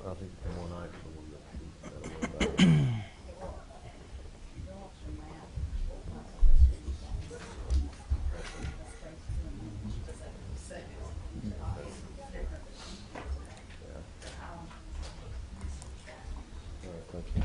I think the one actual one that she said about. All right, thank you.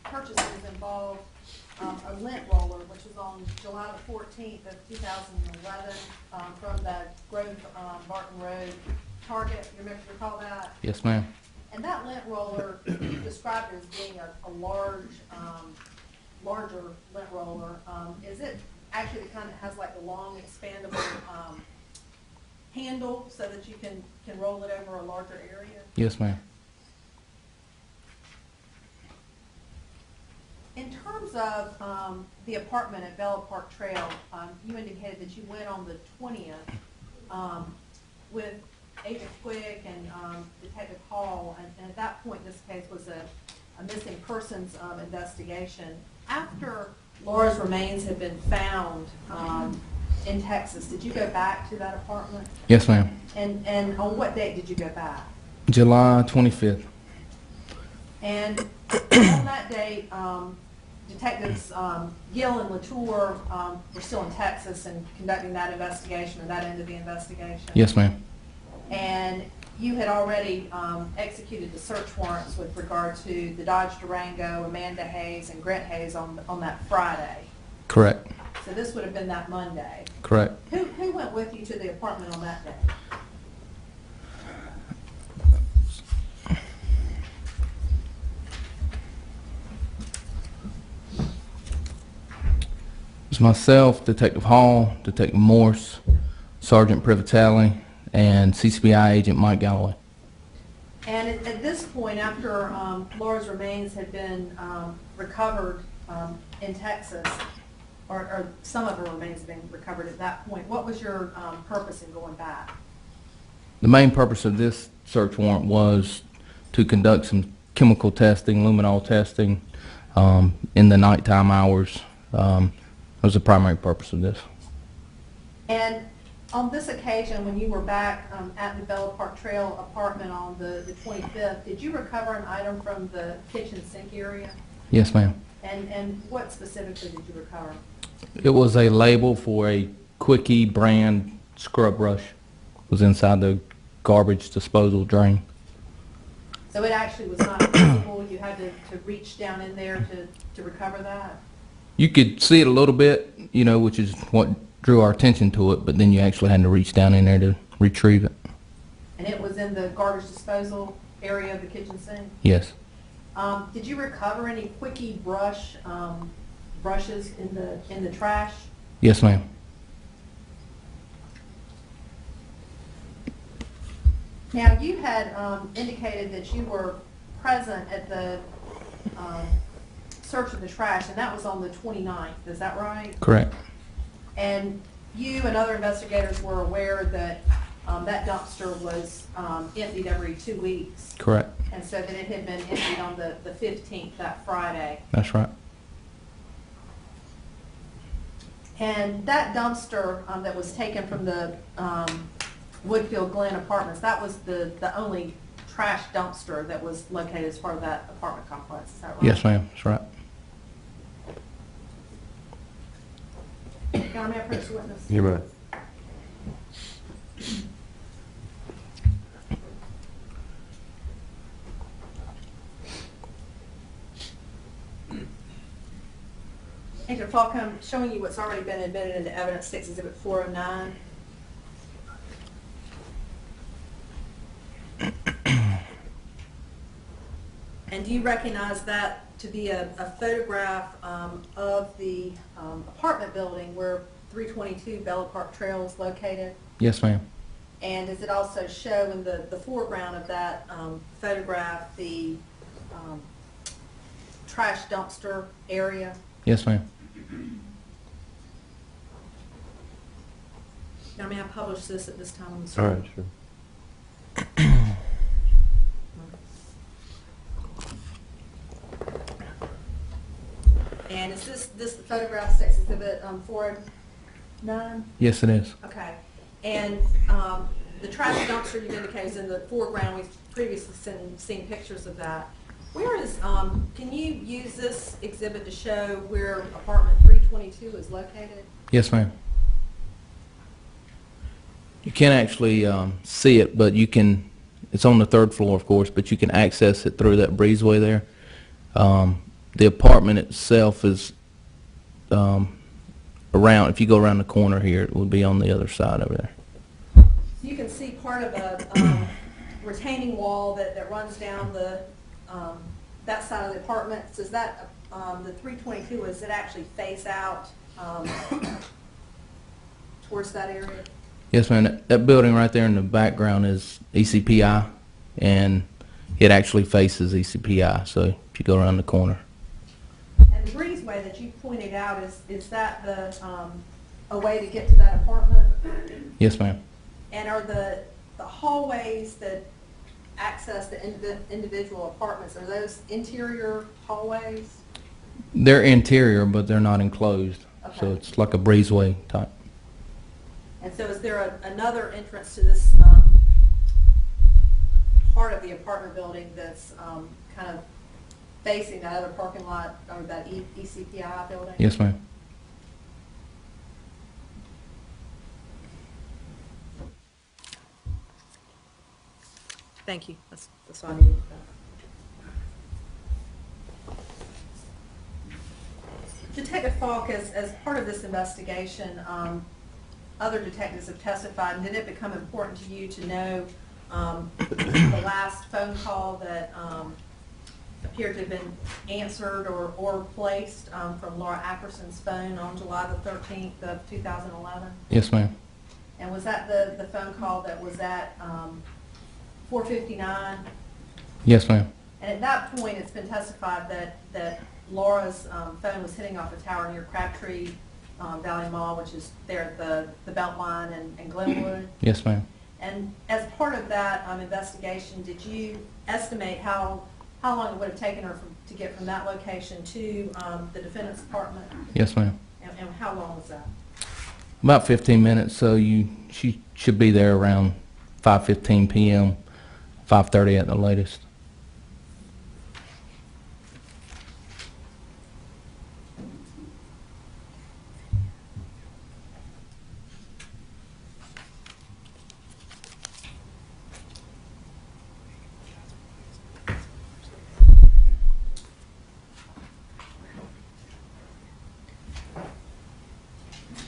Purchases involve a lint roller, which was on July the 14th of 2011 from the Grove Barton Road Target. You remember, recall that? Yes, ma'am. And that lint roller, you described it as being a larger lint roller. Is it actually kind of has like a long expandable handle so that you can roll it over a larger area? Yes, ma'am. In terms of the apartment at Bella Park Trail, you indicated that you went on the 20th with Agent Quick and Detective Hall, and at that point this case was a missing persons investigation. After Laura's remains had been found in Texas, did you go back to that apartment? Yes, ma'am. And on what date did you go back? July 25th. And on that date, Detectives Gill and Latour were still in Texas and conducting that investigation, or that end of the investigation. Yes, ma'am. And you had already executed the search warrants with regard to the Dodge Durango, Amanda Hayes, and Grant Hayes on that Friday. Correct. So this would have been that Monday. Correct. Who went with you to the apartment on that day? It was myself, Detective Hall, Detective Morse, Sergeant Privatelli, and CCBI Agent Mike Galloway. And at this point, after Laura's remains had been recovered in Texas, or some of her remains had been recovered at that point, what was your purpose in going back? The main purpose of this search warrant was to conduct some chemical testing, luminol testing, in the nighttime hours. That was the primary purpose of this. And on this occasion, when you were back at the Bella Park Trail apartment on the 25th, did you recover an item from the kitchen sink area? Yes, ma'am. And what specifically did you recover? It was a label for a Quickie brand scrub brush. It was inside the garbage disposal drain. So it actually was not visible? You had to reach down in there to recover that? You could see it a little bit, you know, which is what drew our attention to it, but then you actually had to reach down in there to retrieve it. And it was in the garbage disposal area of the kitchen sink? Yes. Did you recover any Quickie brushes in the trash? Yes, ma'am. Now, you had indicated that you were present at the search of the trash, and that was on the 29th, is that right? Correct. And you and other investigators were aware that that dumpster was emptied every 2 weeks? Correct. And so that it had been emptied on the 15th, that Friday. That's right. And that dumpster that was taken from the Woodfield Glen Apartments, that was the only trash dumpster that was located as part of that apartment complex, is that right? Yes, ma'am. That's right. Can I approach the witness? You may. Agent Falcom, showing you what's already been admitted into evidence, 6 Exhibit 409. And do you recognize that to be a photograph of the apartment building where 322 Bella Park Trail is located? Yes, ma'am. And does it also show in the foreground of that photograph the trash dumpster area. Yes, ma'am. Now, may I publish this at this time on the All screen? right, sure. And is this the photograph, State's Exhibit 409? Yes, it is. Okay. And the trash dumpster you've indicated is in the foreground. We've previously seen pictures of that. Where is, can you use this exhibit to show where apartment 322 is located? Yes, ma'am. You can't actually see it, but you can, it's on the third floor, of course, but you can access it through that breezeway there. The apartment itself is around, if you go around the corner here, it will be on the other side over there. So you can see part of a retaining wall that runs down the, that side of the apartments. Is that, the 322, does it actually face out towards that area? Yes, ma'am. That building right there in the background is ECPI, and it actually faces ECPI, so if you go around the corner. And the breezeway that you pointed out, is that the, a way to get to that apartment? Yes, ma'am. And are the hallways that access the individual apartments, are those interior hallways? They're interior, but they're not enclosed, so Okay. it's like a breezeway type. And so is there another entrance to this part of the apartment building that's kind of facing that other parking lot, or that ECPI building? Yes, ma'am. Thank you. That's all I needed. Detective Falk, as part of this investigation, other detectives have testified, and did it become important to you to know the last phone call that appeared to have been answered or placed from Laura Ackerson's phone on July the 13th of 2011? Yes, ma'am. And was that the phone call that was at 4:59? Yes, ma'am. And at that point, it's been testified that Laura's phone was hitting off a tower near Crabtree Valley Mall, which is there at the Beltline and Glenwood. Yes, ma'am. And as part of that investigation, did you estimate how long it would have taken her to get from that location to the defendant's apartment? Yes, ma'am. And how long was that? About 15 minutes, so she should be there around 5:15 p.m., 5:30 at the latest.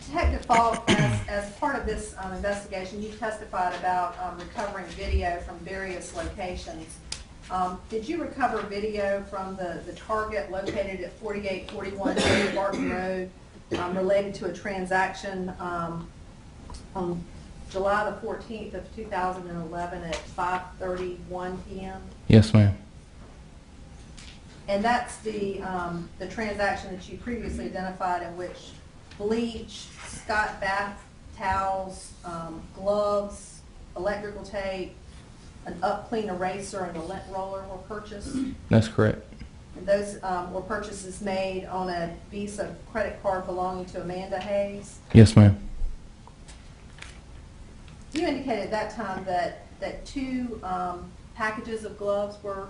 Detective Falk, as part of this investigation, you testified about recovering video from various locations. Did you recover video from the target located at 4841 J. Barton Road related to a transaction on July the 14th of 2011 at 5:31 p.m.? Yes, ma'am. And that's the transaction that you previously identified, in which bleach, Scott bath towels, gloves, electrical tape, an up clean eraser, and a lint roller were purchased. That's correct. And those were purchases made on a Visa credit card belonging to Amanda Hayes. Yes, ma'am. You indicated at that time that two packages of gloves were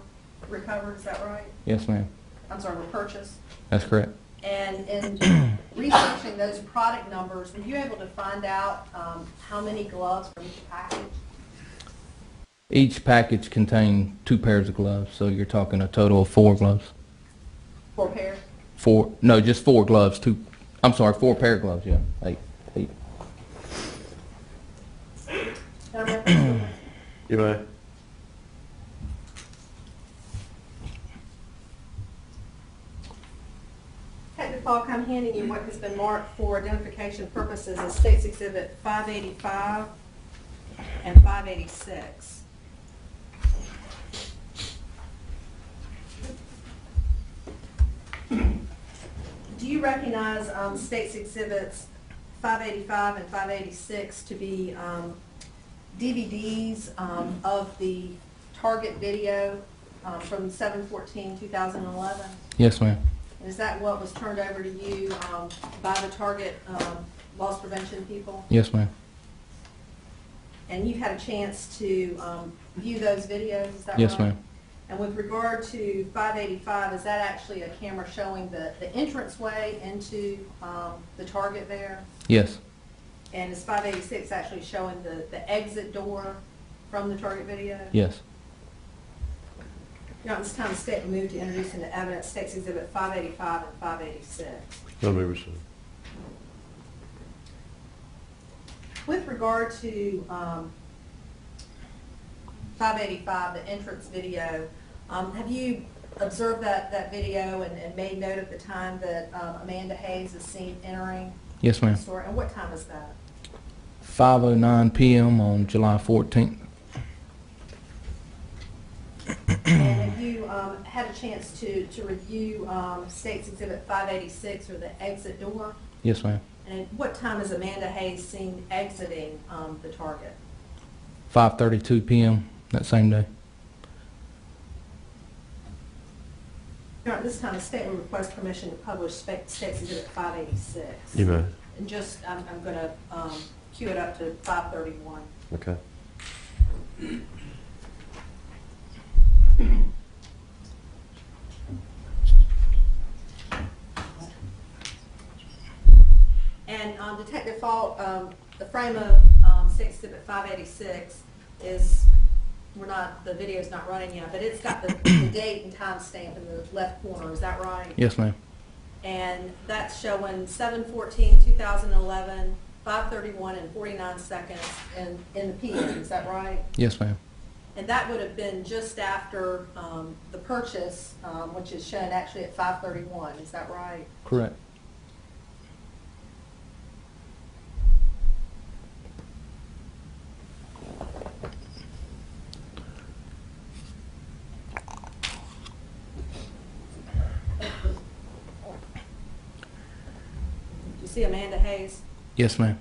recovered, is that right? Yes, ma'am. I'm sorry, were purchased. That's correct. And in researching those product numbers, were you able to find out how many gloves from each package? Each package contained 2 pairs of gloves, so you're talking a total of 4 gloves. 4 pairs? 4, no, just 4 gloves. 4 pair of gloves, yeah. 8. Can I remember? You may. Detective Falk, I'm handing you what has been marked for identification purposes as State's Exhibit 585 and 586. Do you recognize State's Exhibits 585 and 586 to be DVDs of the Target video from 7/14/2011? Yes, ma'am. And is that what was turned over to you by the Target loss prevention people? Yes, ma'am. And you've had a chance to view those videos, is that right? Yes, ma'am. And with regard to 585, is that actually a camera showing the entranceway into the Target there? Yes. And is 586 actually showing the exit door from the Target video? Yes. At this time, the state will move to introduce into evidence State's Exhibit 585 and 586. Let me receive. With regard to 585, the entrance video, have you observed that video and made note of the time that Amanda Hayes is seen entering Yes, the ma'am. store? And what time is that? 5:09 p.m. on July 14th. And have you had a chance to review State's Exhibit 586, or the exit door? Yes, ma'am. And at what time is Amanda Hayes seen exiting the Target? 5:32 p.m. that same day. At this time, the state will request permission to publish State's Exhibit 586. You may. And just, I'm going to cue it up to 531. Okay. And Detective Fault, the frame of State's Exhibit 586 is, the video's not running yet, but it's got the date and time stamp in the left corner, is that right? Yes, ma'am. And that's showing 7/14/2011, 5:31 and 49 seconds in the PM, is that right? Yes, ma'am. And that would have been just after the purchase, which is shown actually at 5:31, is that right? Correct. You see Amanda Hayes? Yes, ma'am.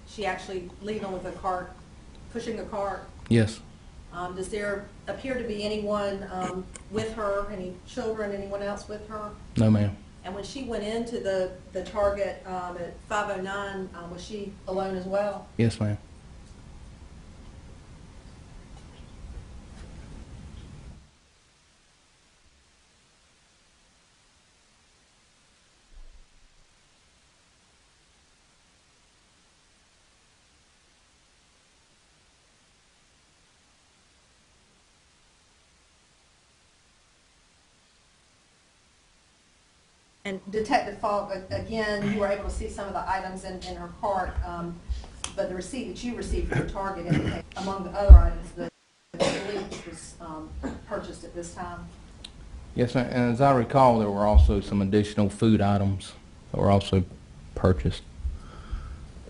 She actually leaving with a cart, pushing a cart. Yes. Does there appear to be anyone with her, any children, anyone else with her? No, ma'am. And when she went into the Target at 5:09, was she alone as well? Yes, ma'am. And Detective Falk, again, you were able to see some of the items in her cart, but the receipt that you received from Target indicates, among the other items, the bleach was purchased at this time. Yes, ma'am. And as I recall, there were also some additional food items that were also purchased.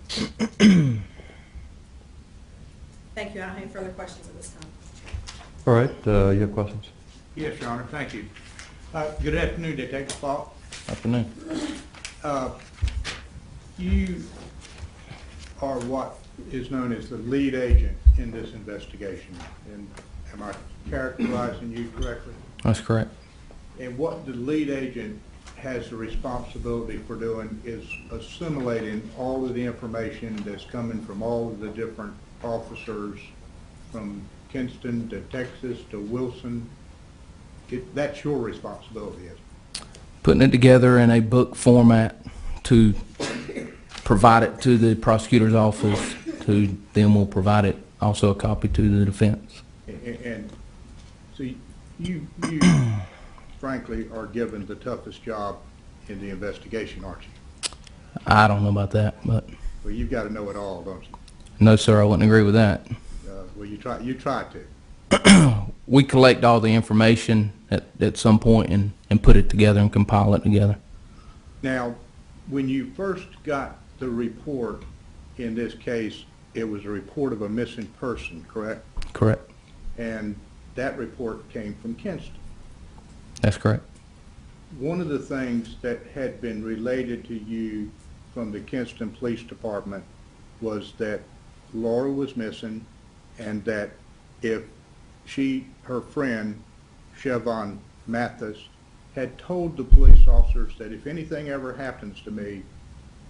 Thank you. I don't have any further questions at this time. All right, you have questions? Yes, Your Honor, thank you. Good afternoon, Detective Falk. Afternoon. You are what is known as the lead agent in this investigation, and am I characterizing you correctly? That's correct. And what the lead agent has the responsibility for doing is assimilating all of the information that's coming from all of the different officers, from Kinston to Texas to Wilson. That's your responsibility, isn't it? Putting it together in a book format to provide it to the prosecutor's office, to then we'll provide it, also a copy to the defense. And see, you frankly are given the toughest job in the investigation, aren't you? I don't know about that, but Well, you've got to know it all, don't you? no, sir, I wouldn't agree with that. Well, you try to. We collect all the information at some point and put it together and compile it together. Now, when you first got the report in this case, it was a report of a missing person, correct? Correct. And that report came from Kinston. That's correct. one of the things that had been related to you from the Kinston Police Department was that Laura was missing, and that if her friend, Chevon Mathis, had told the police officers that if anything ever happens to me,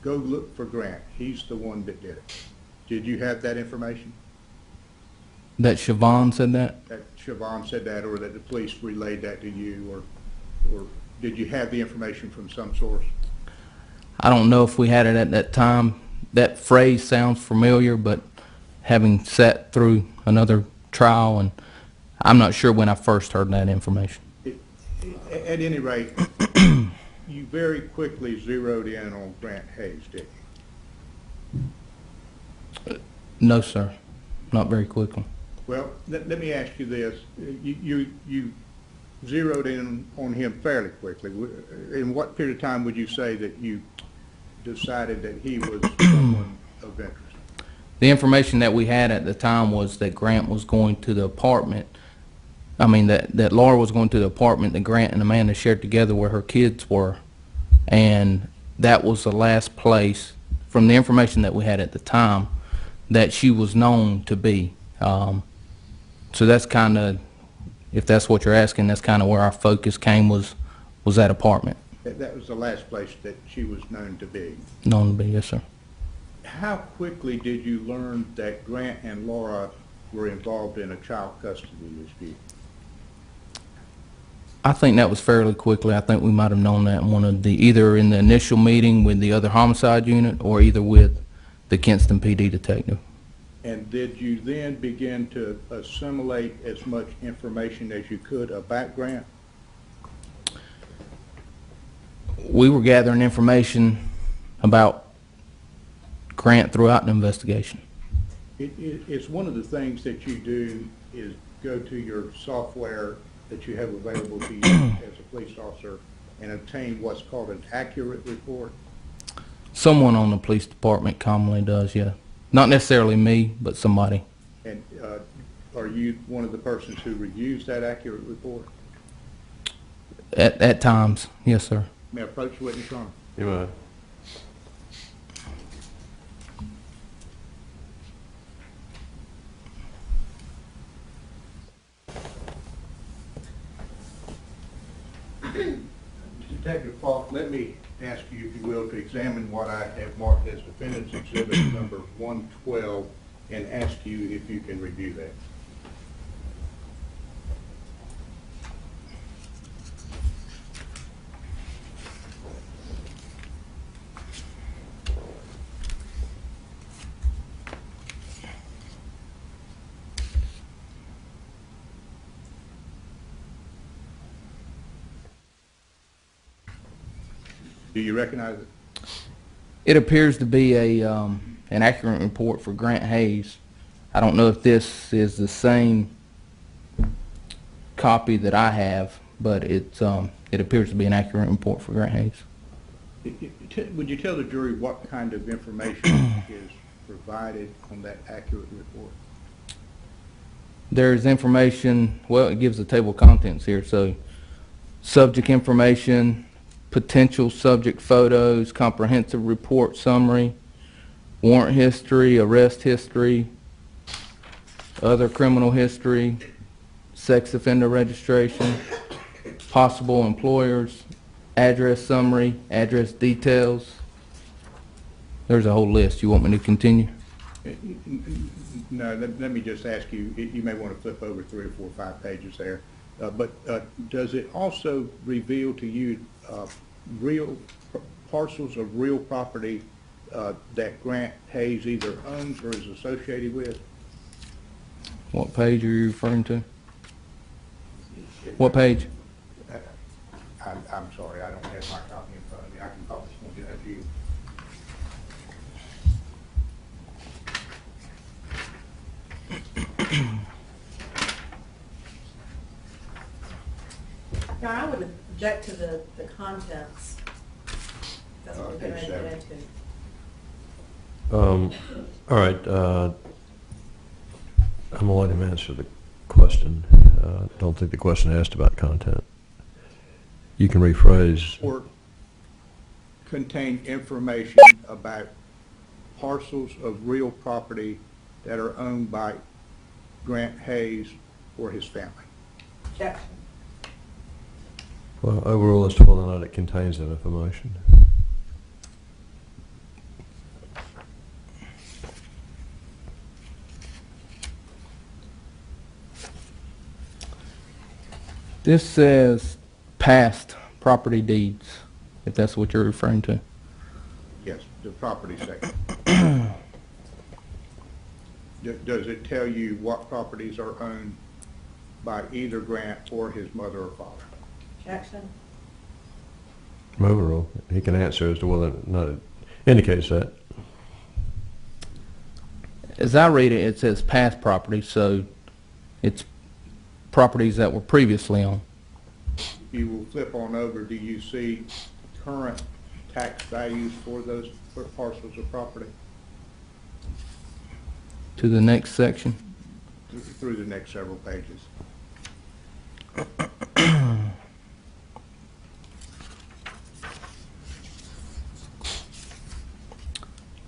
go look for Grant. He's the one that did it. Did you have that information? That Siobhan said that? That Chevon said that, or that the police relayed that to you, or did you have the information from some source? I don't know if we had it at that time. That phrase sounds familiar, but having sat through another trial, and I'm not sure when I first heard that information. At any rate, you very quickly zeroed in on Grant Hayes, didn't you? No, sir. Not very quickly. Well, let me ask you this. You zeroed in on him fairly quickly. In what period of time would you say that you decided that he was someone of interest? The information that we had at the time was that Grant was going to the apartment. I mean, that Laura was going to the apartment that Grant and Amanda shared together where her kids were. And that was the last place, from the information that we had at the time, that she was known to be. So that's kind of, if that's what you're asking, that's kind of where our focus came, was that apartment. That was the last place that she was known to be. Known to be, yes, sir. How quickly did you learn that Grant and Laura were involved in a child custody dispute? I think that was fairly quickly. I think we might have known that in either in the initial meeting with the other homicide unit, or either with the Kinston PD detective. And did you then begin to assimilate as much information as you could about Grant? We were gathering information about Grant throughout the investigation. It's one of the things that you do is go to your software that you have available to you as a police officer and obtain what's called an accurate report. Someone on the police department commonly does, yeah. Not necessarily me, but somebody. And are you one of the persons who reviews that accurate report? At times, yes, sir. May I approach the witness, Your Honor? You may. Detective Falk, let me ask you, if you will, to examine what I have marked as Defendant's Exhibit number 112 and ask you if you can review that. Do you recognize it? It appears to be an accurate report for Grant Hayes. I don't know if this is the same copy that I have, but it appears to be an accurate report for Grant Hayes. Would you tell the jury what kind of information is provided on that accurate report? There's information, well, it gives the table of contents here, so subject information, potential subject photos, comprehensive report summary, warrant history, arrest history, other criminal history, sex offender registration, possible employers, address summary, address details. There's a whole list. You want me to continue? No, let me just ask you, you may want to flip over 3 or 4 or 5 pages there. But does it also reveal to you real parcels of real property that Grant Hayes either owns or is associated with? What page are you referring to? What page? I'm sorry, I don't have my copy in front of me. I can probably point it at you. Now, I would object to the contents. That's what we're Okay, getting ready to get into. All right. I'm going to let him answer the question. Don't think the question asked about content. you can rephrase. Report contain information about parcels of real property that are owned by Grant Hayes or his family. Objection. Well, overall as to whether or not it contains that information. This says past property deeds, if that's what you're referring to. Yes, the property section. Does it tell you what properties are owned by either Grant or his mother or father? Objection. Overall, he can answer as to whether or not it indicates that. As I read it, it says past property, so it's properties that were previously owned. If you will flip on over, do you see current tax values for those parcels of property To the next section. through the next several pages?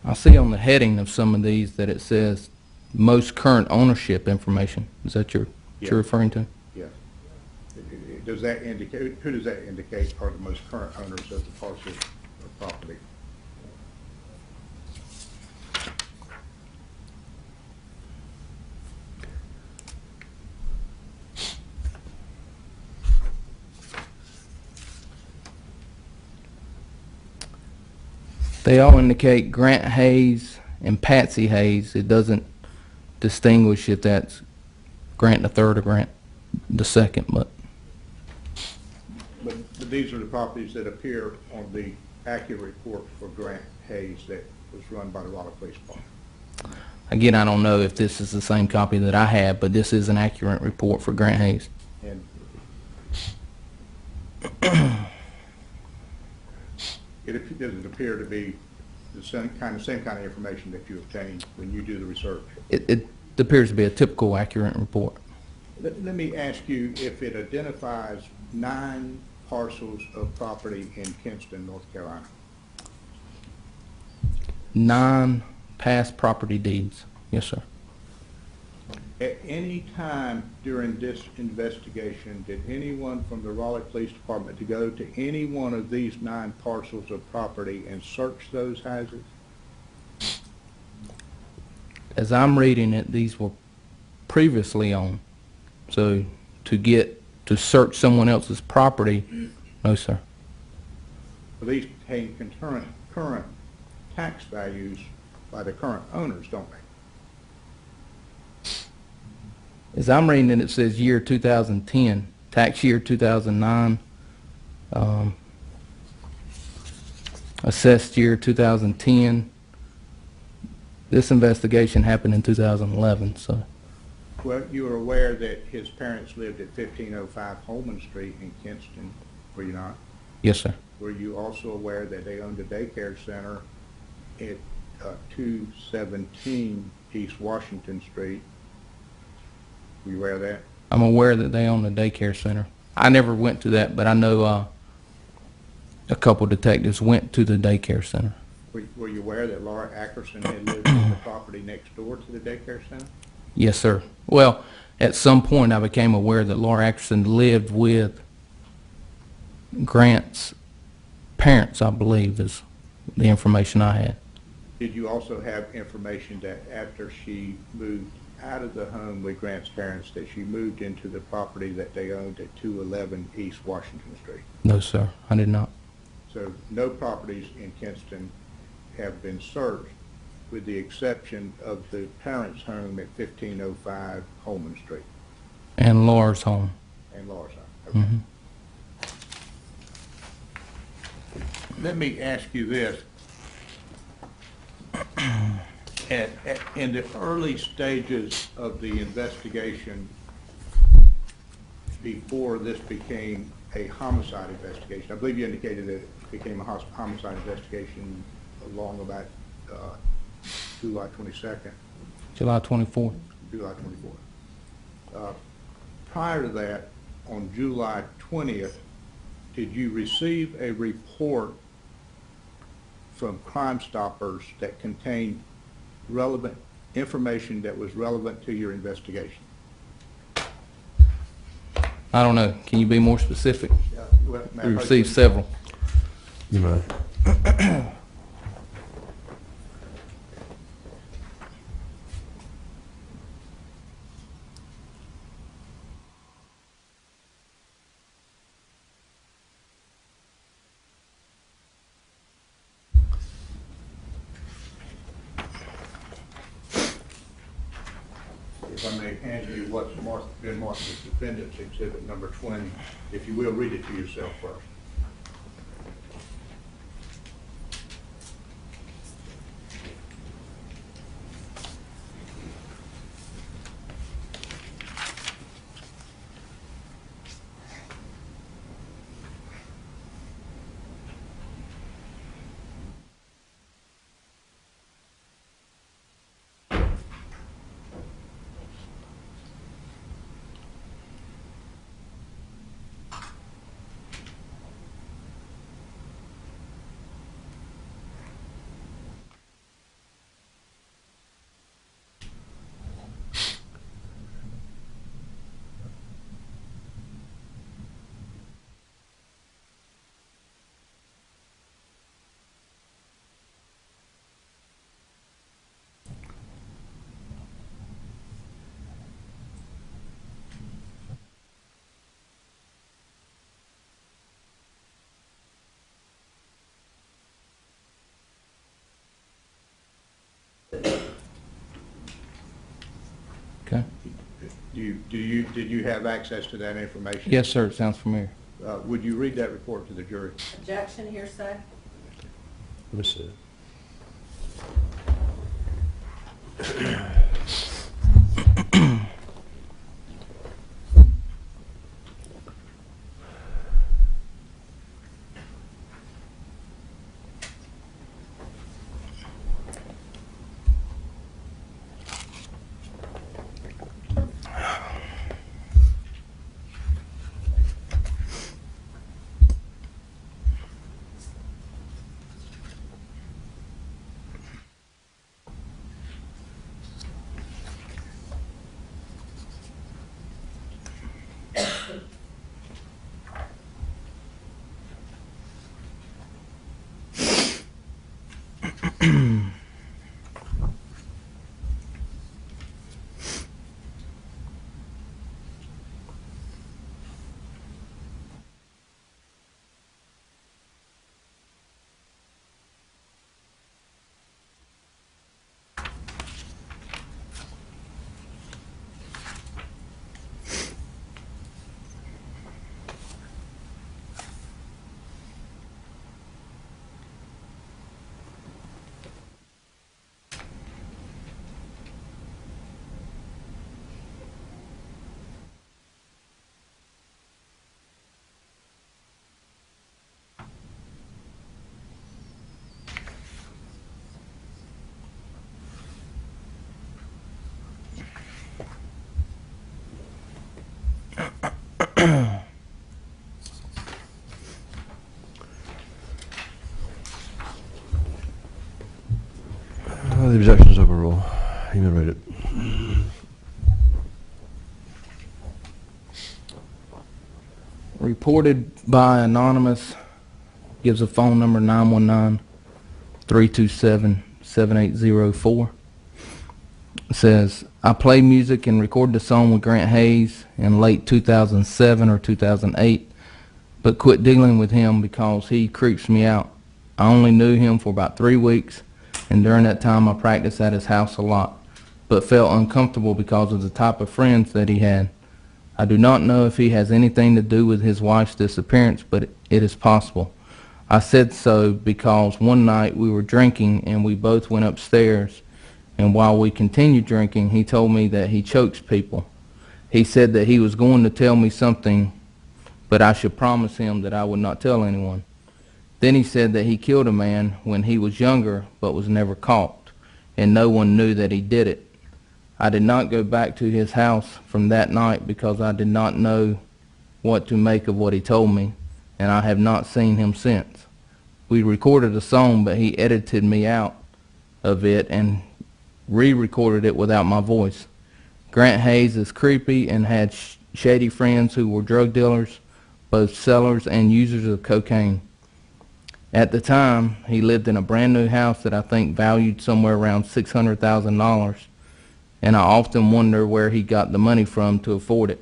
I see on the heading of some of these that it says most current ownership information. Is that what Yeah. you're referring to? Yes. Does that indicate, who does that indicate are the most current owners of the parcels of property? They all indicate Grant Hayes and Patsy Hayes. It doesn't distinguish if that's Grant the third or Grant the second, but But these are the properties that appear on the accurate report for Grant Hayes that was run by the Raleigh Police Department. again, I don't know if this is the same copy that I have, but this is an accurate report for Grant Hayes. And does it appear to be the same kind of information that you obtained when you do the research? It appears to be a typical accurate report. Let me ask you if it identifies 9 parcels of property in Kinston, North Carolina. 9 past property deeds. Yes, sir. At any time during this investigation, did anyone from the Raleigh Police Department to go to any one of these 9 parcels of property and search those houses? As I'm reading it, these were previously owned. So to search someone else's property, no, sir. Well, these contain current tax values by the current owners, don't they? As I'm reading it, it says year 2010, tax year 2009, assessed year 2010. This investigation happened in 2011, so Well, you are aware that his parents lived at 1505 Holman Street in Kinston, were you not? yes, sir. Were you also aware that they owned a daycare center at 217 East Washington Street? Were you aware of that? I'm aware that they own a daycare center. I never went to that, but I know a couple detectives went to the daycare center. Were you aware that Laura Ackerson had lived on the property next door to the daycare center? Yes, sir. Well, at some point I became aware that Laura Atkinson lived with Grant's parents, I believe, is the information I had. Did you also have information that after she moved out of the home with Grant's parents, that she moved into the property that they owned at 211 East Washington Street? No, sir, I did not. So no properties in Kinston have been searched, with the exception of the parents' home at 1505 Holman Street And Laura's home. and Laura's home. Okay. Let me ask you this. In the early stages of the investigation, before this became a homicide investigation, I believe you indicated that it became a homicide investigation along about July 22nd. July 24th. July 24th. Prior to that, on July 20th, did you receive a report from Crime Stoppers that contained relevant information that was relevant to your investigation? I don't know. Can you be more specific? Well, We received several. You might. If I may hand you what's been marked as Defendant's Exhibit number 20, if you will, read it to yourself first. Okay. Did you have access to that information? Yes, sir. It sounds familiar. Would you read that report to the jury? Objection, hearsay? Let me see. The objection is overruled. You may read it. Reported by anonymous, gives a phone number 919-327-7804. Says, I play music and recorded a song with Grant Hayes in late 2007 or 2008, but quit dealing with him because he creeps me out. I only knew him for about 3 weeks, and during that time I practiced at his house a lot, but felt uncomfortable because of the type of friends that he had. I do not know if he has anything to do with his wife's disappearance, but it is possible. I said so because one night we were drinking and we both went upstairs, and while we continued drinking, he told me that he chokes people. He said that he was going to tell me something, but I should promise him that I would not tell anyone. Then he said that he killed a man when he was younger but was never caught, and no one knew that he did it. I did not go back to his house from that night because I did not know what to make of what he told me. and I have not seen him since. We recorded a song, but he edited me out of it and re-recorded it without my voice. Grant Hayes is creepy and had shady friends who were drug dealers, both sellers and users of cocaine. At the time, he lived in a brand new house that I think valued somewhere around $600,000, and I often wonder where he got the money from to afford it.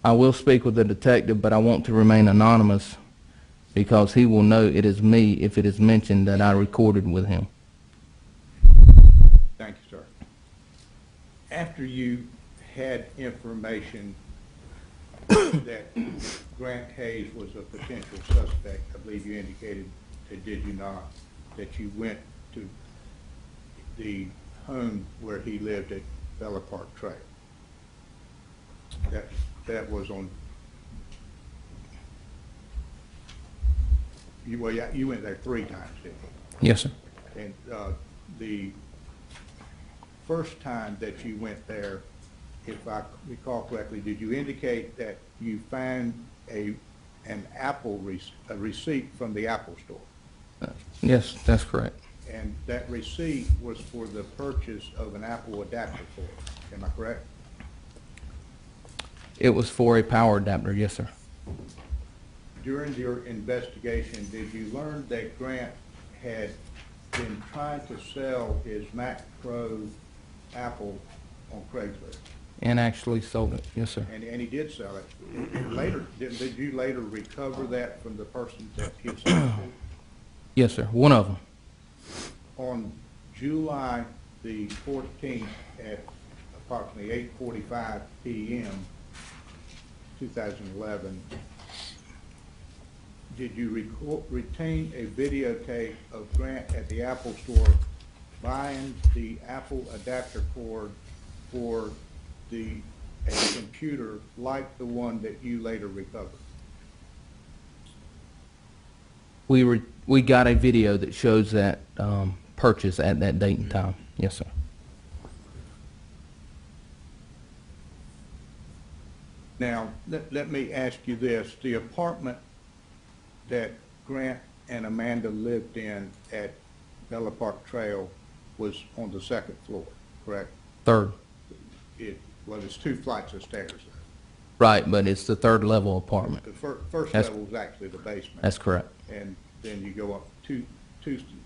I will speak with the detective, but I want to remain anonymous because he will know it is me if it is mentioned that I recorded with him. Thank you, sir. After you had information that Grant Hayes was a potential suspect, I believe you indicated, did you not, that you went to the home where he lived at Bella Park Trail? That was on, you went there 3 times, didn't you? Yes, sir. And the first time that you went there, if I recall correctly, did you indicate that you found a receipt from the Apple store? Yes, that's correct. And that receipt was for the purchase of an Apple adapter for it. Am I correct? It was for a power adapter, yes, sir. During your investigation, did you learn that Grant had been trying to sell his Mac Pro Apple on Craigslist? And actually sold it, yes, sir. And he did sell it. And later, did you later recover that from the person that he sold it to? Yes, sir. One of them. On July the 14th at approximately 8:45 p.m., 2011, did you retain a videotape of Grant at the Apple store buying the Apple adapter cord for a computer like the one that you later recovered? We got a video that shows that purchase at that date and time. Yes, sir. Now, let me ask you this. The apartment that Grant and Amanda lived in at Bella Park Trail was on the 2nd floor, correct? Third. Well, it's 2 flights of stairs. Right, but it's the third level apartment. The first That's- level is actually the basement. That's correct. And then you go up two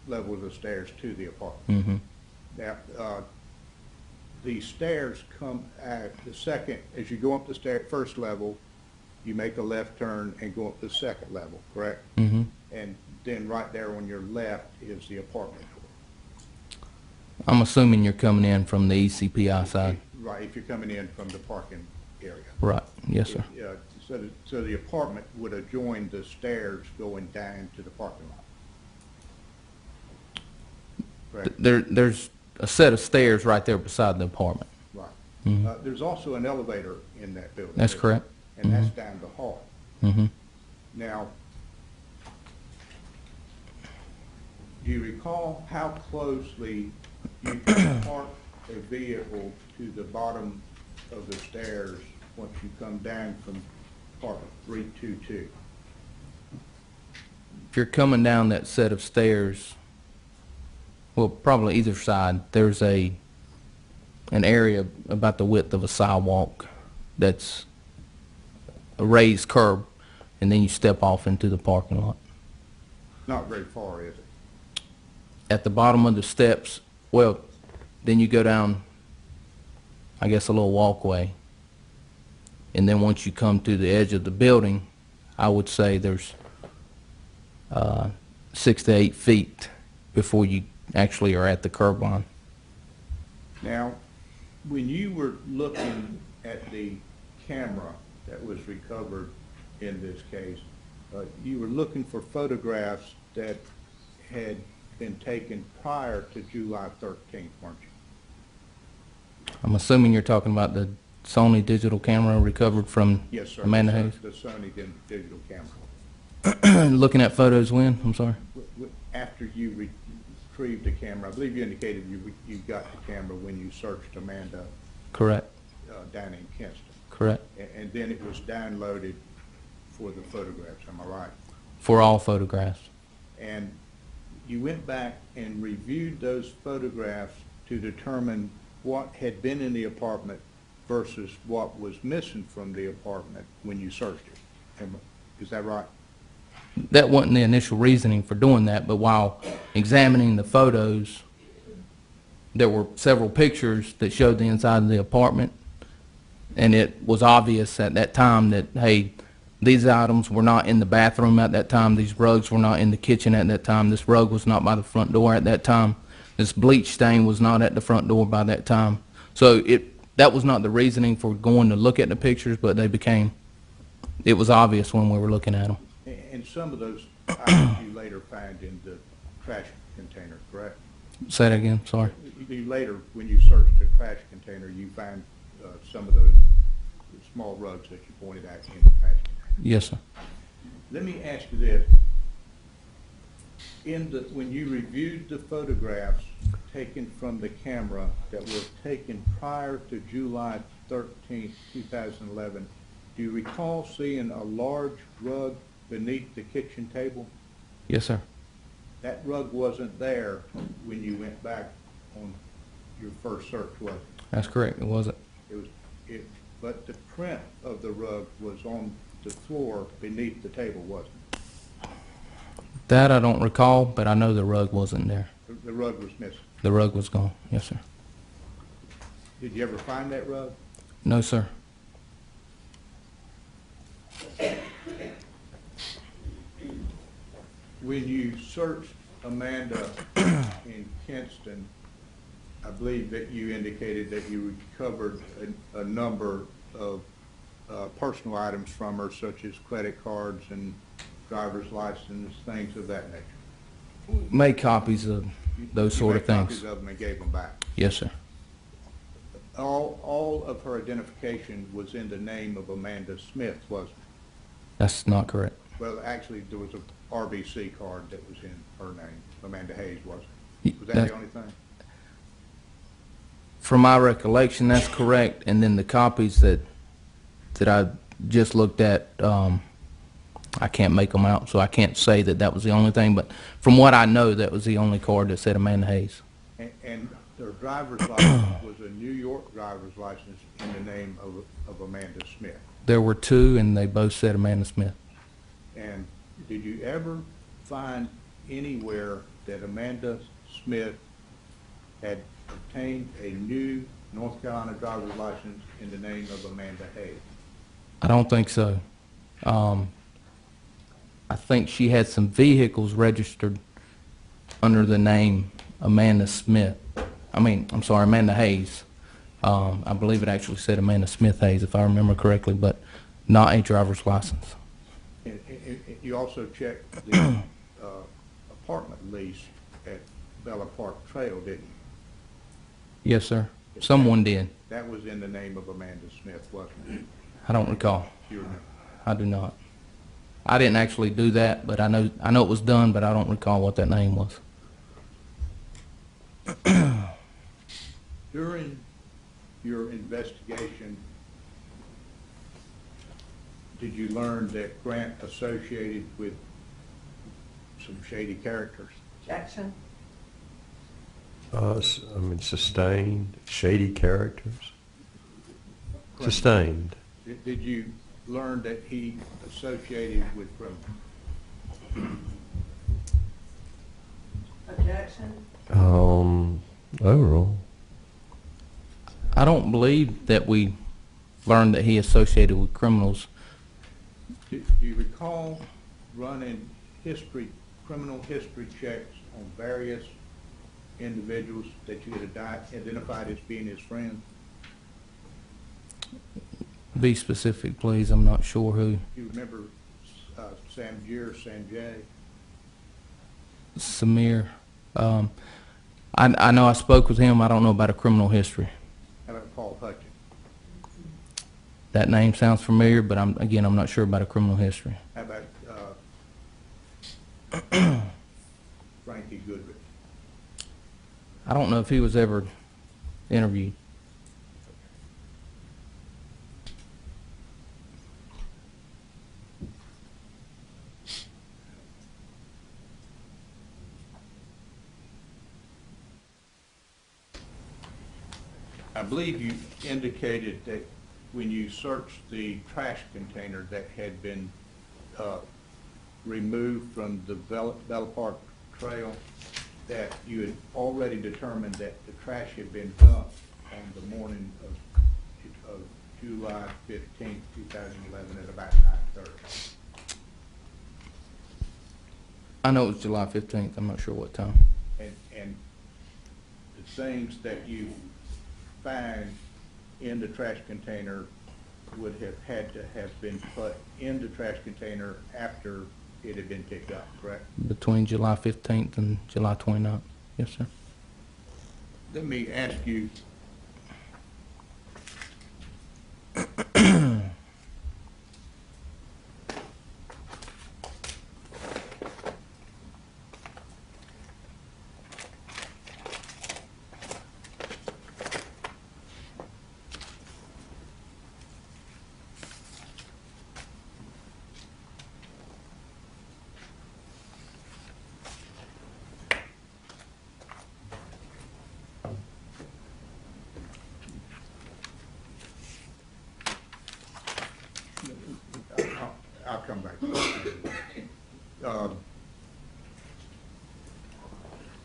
levels of stairs to the apartment. Mm-hmm. Now, the stairs come at the second, as you go up the first level, you make a left turn and go up the 2nd level, correct? Mm-hmm. And then right there on your left is the apartment door. I'm assuming you're coming in from the ECPI side. Right, if you're coming in from the parking area. Right. Yes, sir. So the apartment would adjoin the stairs going down to the parking lot. Correct? There's a set of stairs right there beside the apartment. Right. Mhm. There's also an elevator in that building. That's correct. And that's down the hall. Mm-hmm. Now, do you recall how closely you can park a vehicle to the bottom of the stairs once you come down from apartment 322? If you're coming down that set of stairs, well, probably either side, there's an area about the width of a sidewalk that's a raised curb, and then you step off into the parking lot. Not very far, is it? At the bottom of the steps, well, then you go down, I guess, a little walkway, and then once you come to the edge of the building, I would say there's 6 to 8 feet before you actually are at the curb line. Now, when you were looking at the camera that was recovered in this case, you were looking for photographs that had been taken prior to July 13th, weren't you? I'm assuming you're talking about the Sony digital camera recovered from Yes, sir. Amanda Hayes? The Sony digital camera. Looking at photos when? I'm sorry. After you retrieved the camera, I believe you indicated you got the camera when you searched Amanda Correct. down in Kinston. Correct. And then it was downloaded for the photographs, am I right? For all photographs. And you went back and reviewed those photographs to determine what had been in the apartment versus what was missing from the apartment when you searched it. Is that right? That wasn't the initial reasoning for doing that, but while examining the photos, there were several pictures that showed the inside of the apartment, and it was obvious at that time that, hey, these items were not in the bathroom at that time, these rugs were not in the kitchen at that time, this rug was not by the front door at that time, this bleach stain was not at the front door by that time. So that was not the reasoning for going to look at the pictures, but it was obvious when we were looking at them. And some of those items you later found in the trash container, correct? Say that again, sorry. You later, when you searched the trash container, you found some of those small rugs that you pointed out in the trash container. Yes, sir. Let me ask you this. When you reviewed the photographs taken from the camera that were taken prior to July 13th, 2011, do you recall seeing a large rug beneath the kitchen table? Yes, sir. That rug wasn't there when you went back on your first search, was it? That's correct, it wasn't. But the print of the rug was on the floor beneath the table, wasn't it? That I don't recall, but I know the rug wasn't there. The rug was missing. The rug was gone, yes, sir. Did you ever find that rug? No, sir. When you searched Amanda in Kinston, I believe that you indicated that you recovered a number of personal items from her, such as credit cards and driver's license, things of that nature. Made copies of those sort of You made things. copies of them and gave them back. Yes, sir. All of her identification was in the name of Amanda Smith, wasn't it? That's not correct. Well, actually, there was a RBC card that was in her name. Amanda Hayes, wasn't it? Was that That- the only thing? From my recollection, that's correct. And then the copies that I just looked at, I can't make them out, so I can't say that that was the only thing. But from what I know, that was the only card that said Amanda Hayes. And their driver's license was a New York driver's license in the name of Amanda Smith. There were two, and they both said Amanda Smith. And did you ever find anywhere that Amanda Smith had obtained a new North Carolina driver's license in the name of Amanda Hayes? I don't think so. I think she had some vehicles registered under the name Amanda Smith. Amanda Hayes. I believe it actually said Amanda Smith Hayes, if I remember correctly, but not a driver's license. And you also checked the apartment lease at Bella Park Trail, didn't you? Yes, sir. Someone did. That was in the name of Amanda Smith, wasn't it? I don't recall. You remember? I do not. I didn't actually do that, but I know it was done, but I don't recall what that name was. During your investigation, did you learn that Grant associated with some shady characters? Objection. Sustained, shady characters. Sustained. Did you learn that he associated with criminals? Objection. Overall. I don't believe that we learned that he associated with criminals. Do you recall running criminal history checks on various individuals that you had identified as being his friends? Be specific, please. I'm not sure who. You remember Samjir Sanjay? Samir. I know I spoke with him. I don't know about a criminal history. How about Paul Hutchins? That name sounds familiar, but I'm not sure about a criminal history. How about Frankie Goodrich? I don't know if he was ever interviewed. I believe you indicated that when you searched the trash container that had been removed from the Bella Park Trail, that you had already determined that the trash had been dumped on the morning of July 15th, 2011 at about 9:30. I know it was July 15th. I'm not sure what time. And the things that you find in the trash container would have had to have been put in the trash container after it had been picked up, correct? Between July 15th and July 29th. Yes, sir. Let me ask you, I'll come back to that.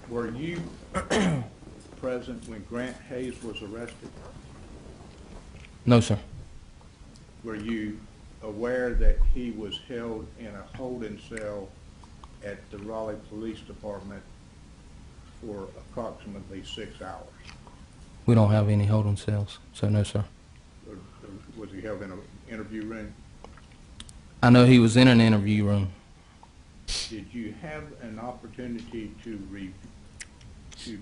Were you present when Grant Hayes was arrested? No, sir. Were you aware that he was held in a holding cell at the Raleigh Police Department for approximately 6 hours? We don't have any holding cells, so no, sir. Or was he held in an interview room? I know he was in an interview room. Did you have an opportunity to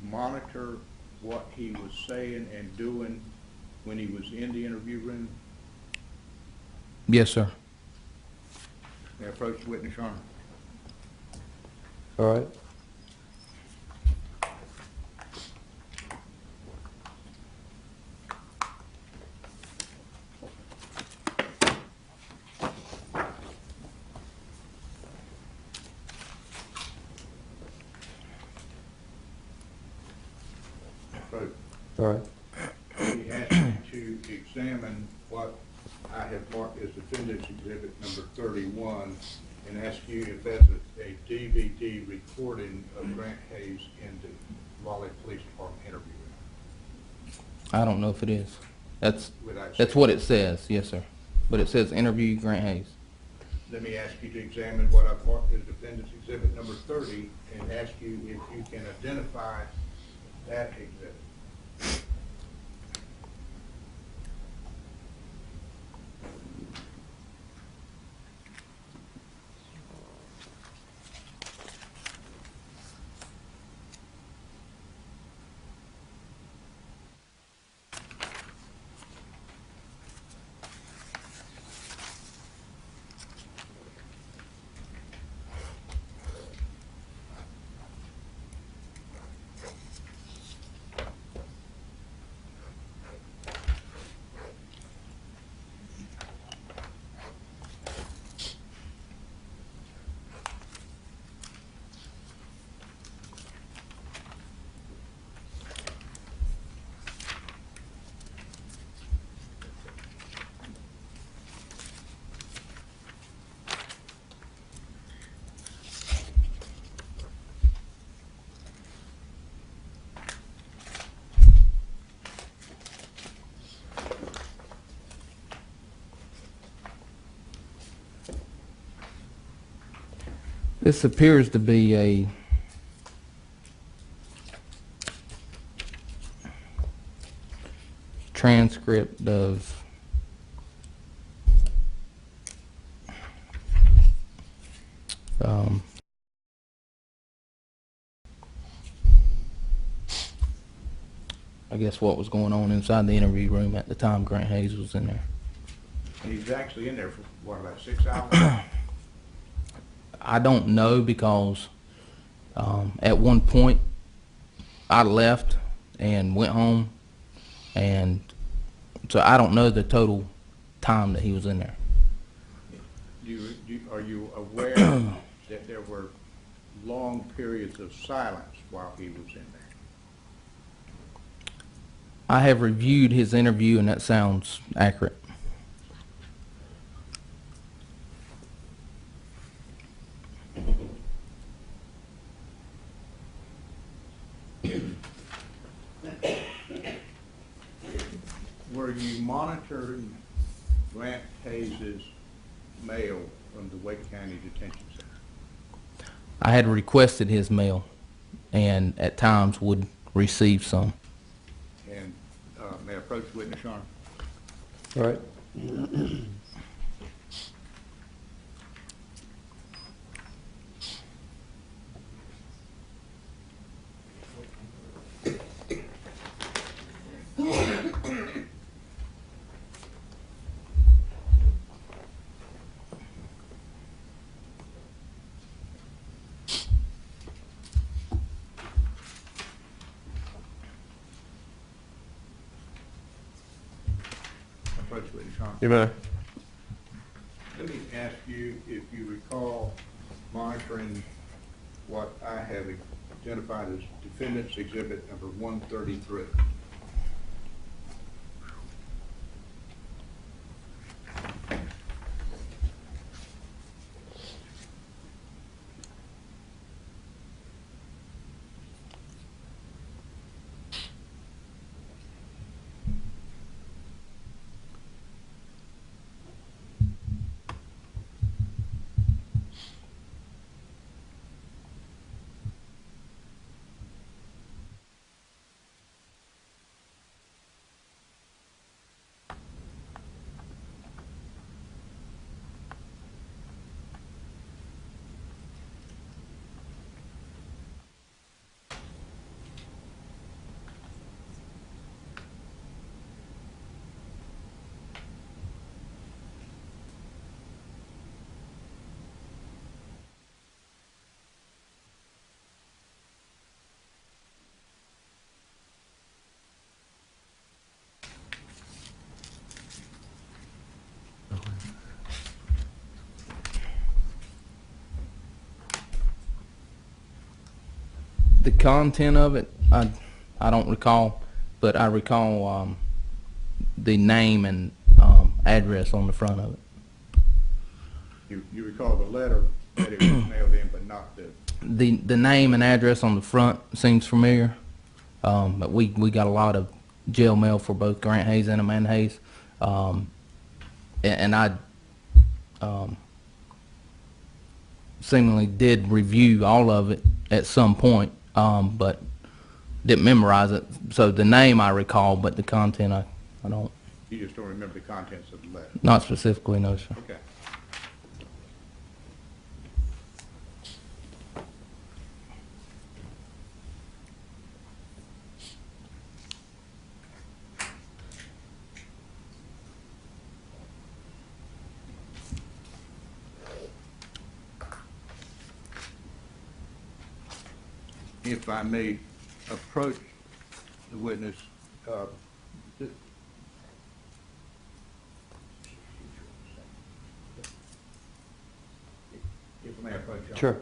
monitor what he was saying and doing when he was in the interview room? Yes, sir. May I approach the witness, Your Honor? All right. Approach. All right. He asked me to examine what I have marked as Defendant's Exhibit number 31 and ask you if that's a DVD recording of Grant Hayes in the Raleigh Police Department interview room. I don't know if it is. That's Without what it says. Yes, sir. But it says interview Grant Hayes. Let me ask you to examine what I've marked as Defendant's Exhibit number 30 and ask you if you can identify that exhibit. This appears to be a transcript of I guess what was going on inside the interview room at the time Grant Hayes was in there. And he's actually in there for, what, about 6 hours? I don't know because at one point I left and went home, and so I don't know the total time that he was in there. Are you aware that there were long periods of silence while he was in there? I have reviewed his interview, and that sounds accurate. Were you monitoring Grant Hayes's mail from the Wake County Detention Center? I had requested his mail, and at times would receive some. And may I approach witness, Your Honor? All right. Approach witness, Your Honor. You may. Let me ask you if you recall monitoring what I have identified as Defendant's Exhibit number 133. The content of it, I don't recall, but I recall the name and address on the front of it. You recall the letter that it was mailed in, but not the... The name and address on the front seems familiar, but we got a lot of jail mail for both Grant Hayes and Amanda Hayes, and I seemingly did review all of it at some point, but didn't memorize it. So the name I recall, but the content I don't. You just don't remember the contents of the letter? Not specifically, no, sir. Okay. If I may approach the witness, if I may approach you. Sure.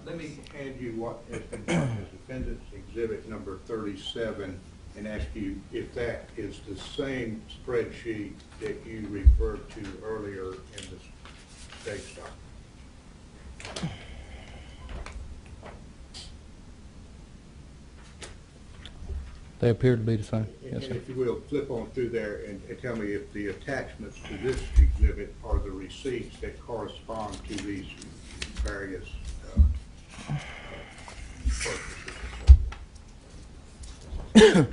Let me hand you what has been marked as Defendant's Exhibit number 37 and ask you if that is the same spreadsheet that you referred to earlier in the state stop. They appear to be the same. Yes, And sir. if you will, flip on through there and tell me if the attachments to this exhibit are the receipts that correspond to these various purchases.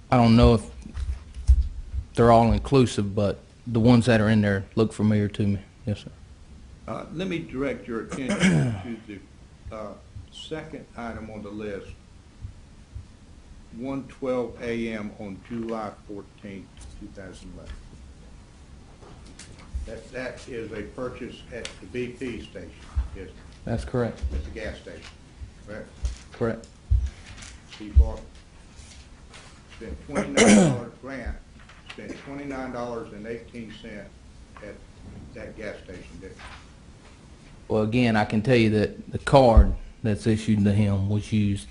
I don't know if they're all inclusive, but the ones that are in there look familiar to me. Yes, sir. Let me direct your attention to the second item on the list, 1:12 a.m. on July 14th, 2011. That is a purchase at the BP station, yes, That's correct. at the gas station, correct? Correct. Steve Barton spent $29 grant, spent $29.18 at that gas station, didn't he? Well, again, I can tell you that the card that's issued to him was used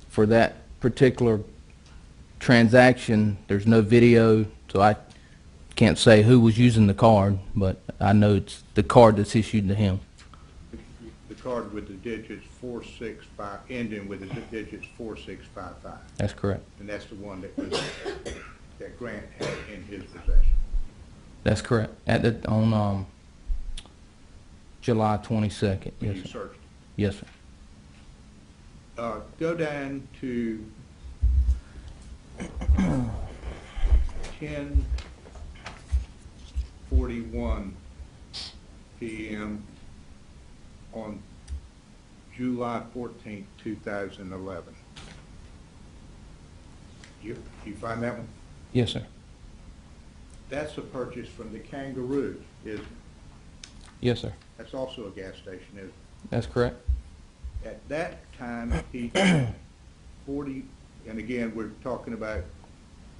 for that particular transaction. There's no video, so I can't say who was using the card, but I know it's the card that's issued to him. The card with the digits 465, ending with the digits 4655. That's correct. And that's the one that Grant had in his possession. That's correct. On July 22nd. When Yes, you sir. searched it. Yes, sir. Go down to 10:41 p.m. on July 14th, 2011. You find that one? Yes, sir. That's a purchase from the Kangaroo, isn't it? Yes, sir. That's also a gas station, isn't it? That's correct. At that time, he spent 40, and again, we're talking about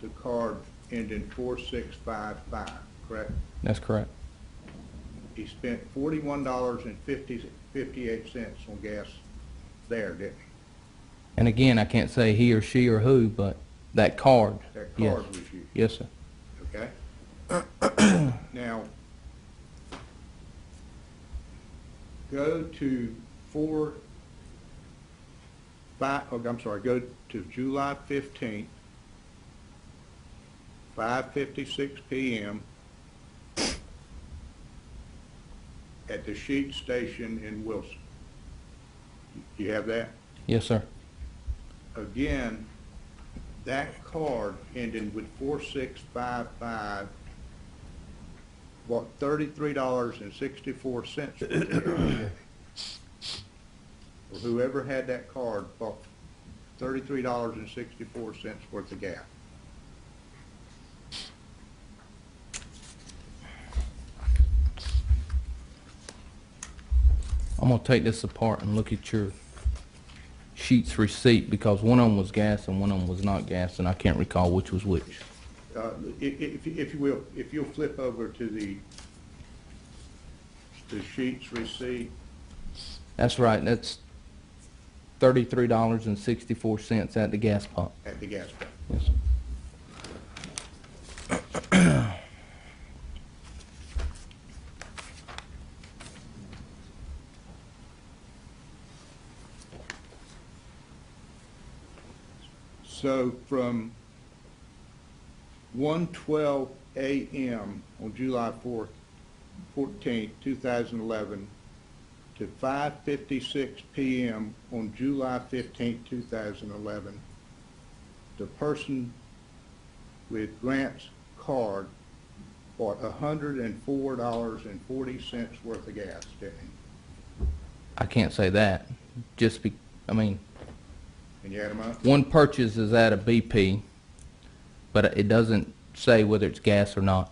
the card ending 4655, correct? That's correct. He spent $41.58 on gas there, didn't he? And again, I can't say he or she or who, but that card. That Yes. card was used, Yes, sir. okay? Now, go to go to July 15th, 5:56 p.m. at the Sheet Station in Wilson. You have that? Yes, sir. Again, that card ending with 4655 bought $33.64 for the gas. Or whoever had that card bought $33.64 worth of gas. I'm going to take this apart and look at your sheet's receipt because one of them was gas and one of them was not gas, and I can't recall which was which. If you will, if you'll flip over to the Sheets receipt, That's right. That's $33.64 at the gas pump. at the gas pump. Yes, sir. So from 1:12 a.m. on July 14th, 2011 to 5:56 p.m. on July 15th, 2011, the person with Grant's card bought $104.40 worth of gas, didn't he? I can't say that. I mean, Can you add them up? one purchase is at a BP, but it doesn't say whether it's gas or not.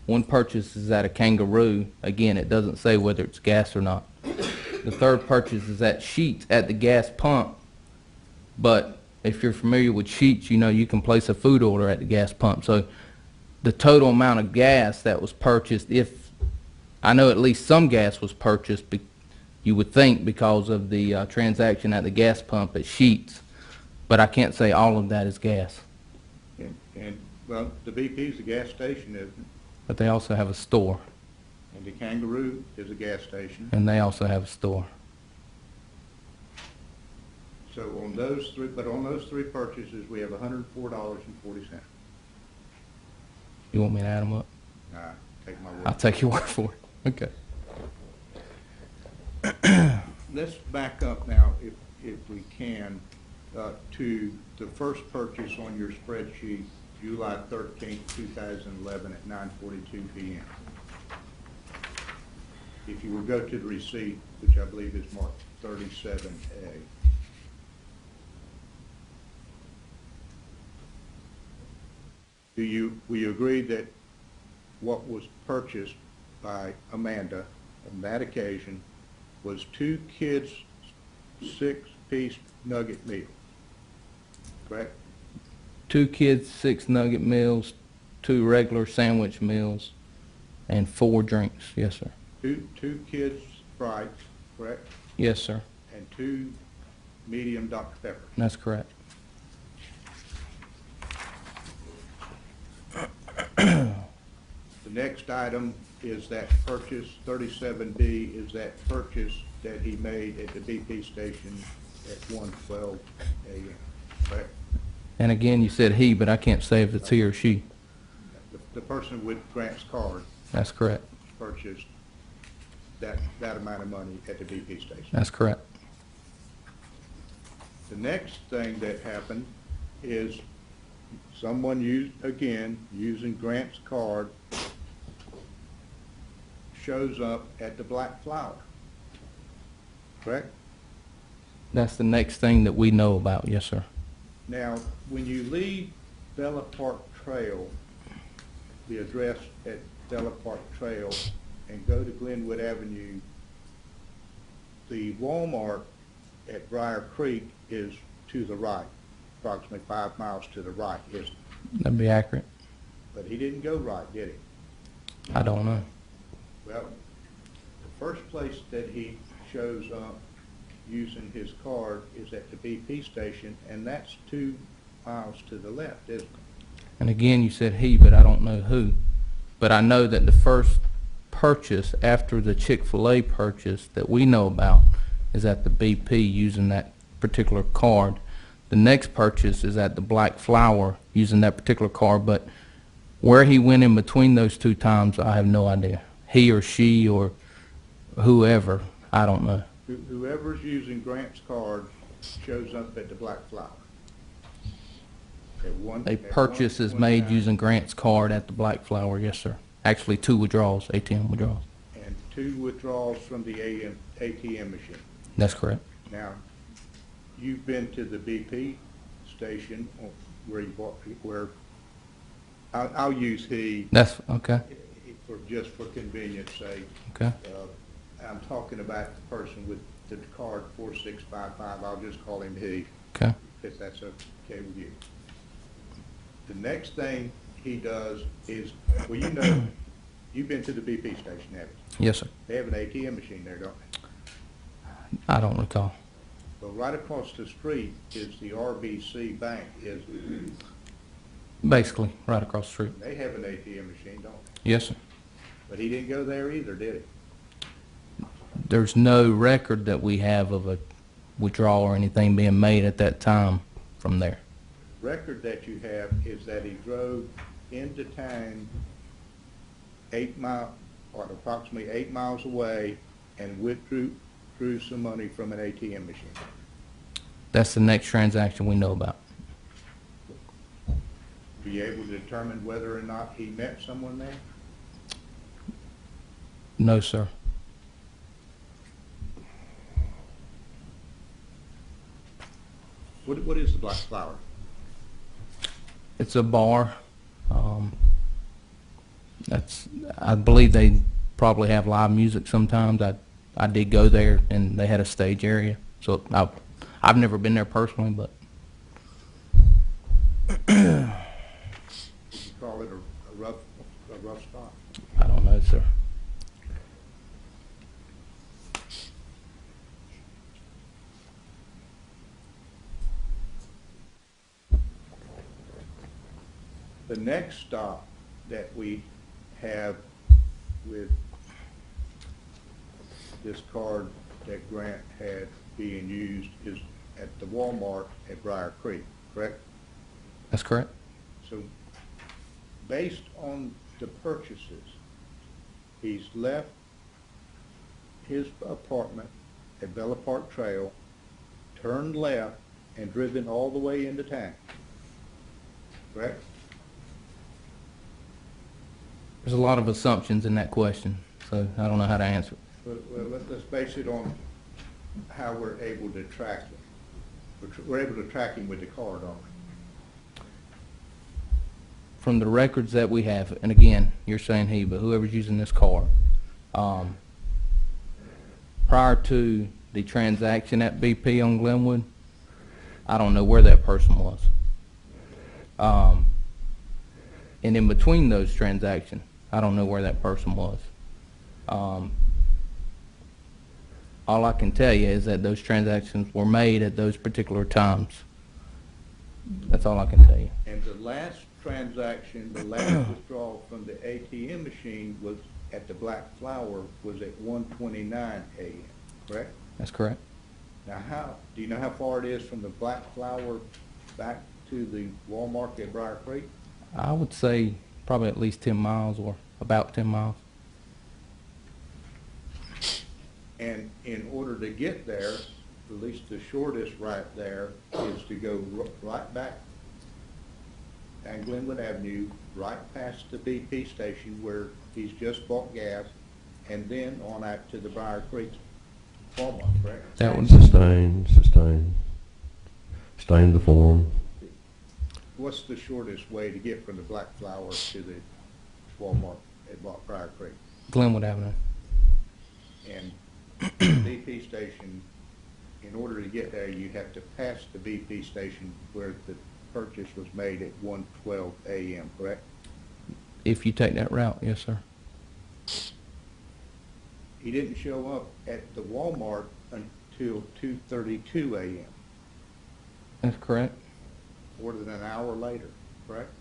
One purchase is at a Kangaroo. Again, it doesn't say whether it's gas or not. The third purchase is at Sheetz at the gas pump, but if you're familiar with Sheetz, you know you can place a food order at the gas pump. So the total amount of gas that was purchased, if I know at least some gas was purchased, you would think because of the transaction at the gas pump at Sheetz, but I can't say all of that is gas. Well, the BP's a gas station, isn't it? But they also have a store, And the Kangaroo is a gas station. and they also have a store. So on those three purchases, we have $104.40. You want me to add them up? Nah, take my I'll word. take your word for it. Okay. Let's back up now, if we can, to the first purchase on your spreadsheet, July 13th, 2011 at 9:42 p.m. If you will go to the receipt, which I believe is marked 37A. Will you agree that what was purchased by Amanda on that occasion was 2 kids' 6-piece nugget meals, correct? 2 kids, 6 nugget meals, 2 regular sandwich meals, and 4 drinks. Yes, sir. Two kids' Sprites, correct? Yes, sir. And 2 medium Dr. Pepper. That's correct. The next item is that purchase, 37B, is that purchase that he made at the BP station at 1:12 a.m., correct? And again, you said he, but I can't say if it's he or she. The person with Grant's card That's correct. purchased that amount of money at the BP station. That's correct. The next thing that happened is someone using Grant's card, shows up at the Black Flower, correct? That's the next thing that we know about. Yes, sir. Now, when you leave Bella Park Trail, the address at Bella Park Trail, and go to Glenwood Avenue, the Walmart at Briar Creek is to the right, approximately 5 miles to the right, isn't it? That'd be accurate. But he didn't go right, did he? I don't know. Well, the first place that he shows up using his card is at the BP station, and that's 2 miles to the left, isn't it? And again, you said he, but I don't know who. But I know that the first purchase after the Chick-fil-A purchase that we know about is at the BP using that particular card. The next purchase is at the Black Flower using that particular card, but where he went in between those 2 times, I have no idea. He or she or whoever, I don't know. Whoever's using Grant's card shows up at the Black Flower. A purchase is made using Grant's card at the Black Flower, yes, sir. Actually, 2 withdrawals, ATM withdrawals. And 2 withdrawals from the ATM machine. That's correct. Now, you've been to the BP station where you bought, where, I'll use he That's, okay, just for convenience sake. okay. I'm talking about the person with the card 4655, I'll just call him he, Okay. if that's okay with you. The next thing he does is, well, you know, you've been to the BP station, haven't you? Yes, sir. They have an ATM machine there, don't they? I don't recall. Well, right across the street is the RBC Bank, is, Basically, right across the street. they have an ATM machine, don't they? Yes, sir. But he didn't go there either, did he? There's no record that we have of a withdrawal or anything being made at that time from there. Record that you have is that he drove into town 8 mile, or approximately 8 miles away, and drew some money from an ATM machine. That's the next transaction we know about. Be able to determine whether or not he met someone there? No, sir. What is the Black Flower? It's a bar. I believe they probably have live music sometimes. I did go there, and they had a stage area. So I've never been there personally, but Would you call it a rough spot? I don't know, sir. The next stop that we have with this card that Grant had being used is at the Walmart at Briar Creek, correct? That's correct. So based on the purchases, he's left his apartment at Bella Park Trail, turned left, and driven all the way into town, correct? There's a lot of assumptions in that question, so I don't know how to answer it. Well, let's base it on how we're able to track him. We're able to track him with the card, aren't we? From the records that we have, and again, you're saying he, but whoever's using this card, prior to the transaction at BP on Glenwood, I don't know where that person was. And in between those transactions, I don't know where that person was. All I can tell you is that those transactions were made at those particular times. That's all I can tell you. And the last transaction, the last withdrawal from the ATM machine was at the Black Flower was at 1:29 a.m., correct? That's correct. Now, do you know how far it is from the Black Flower back to the Walmart at Briar Creek? I would say probably at least 10 miles or about 10 miles. And in order to get there, at least the shortest right there is to go right back down Glenwood Avenue, right past the BP station where he's just bought gas, and then on out to the Briar Creek Walmart, correct? That would Sustain the form. What's the shortest way to get from the Black Flower to the Walmart at Briar Creek? Glenwood Avenue. And the BP station, in order to get there, you have to pass the BP station where the purchase was made at 1:12 a.m., correct? If you take that route, yes, sir. He didn't show up at the Walmart until 2:32 a.m., That's correct. more than an hour later, correct?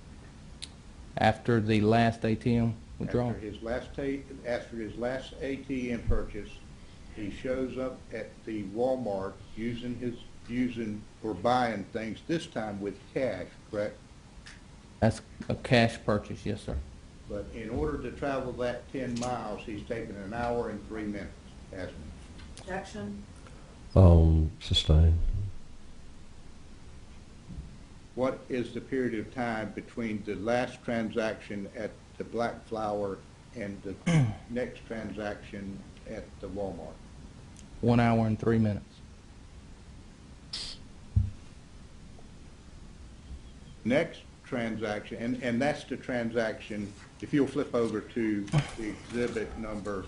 After the last ATM withdrawal. After his last ATM purchase, he shows up at the Walmart using or buying things, this time with cash, correct? That's a cash purchase, yes, sir. But in order to travel that 10 miles, he's taken an hour and 3 minutes, hasn't he? Objection? Sustain. What is the period of time between the last transaction at the Black Flower and the next transaction at the Walmart? 1 hour and 3 minutes. Next transaction, and that's the transaction, if you'll flip over to the exhibit number.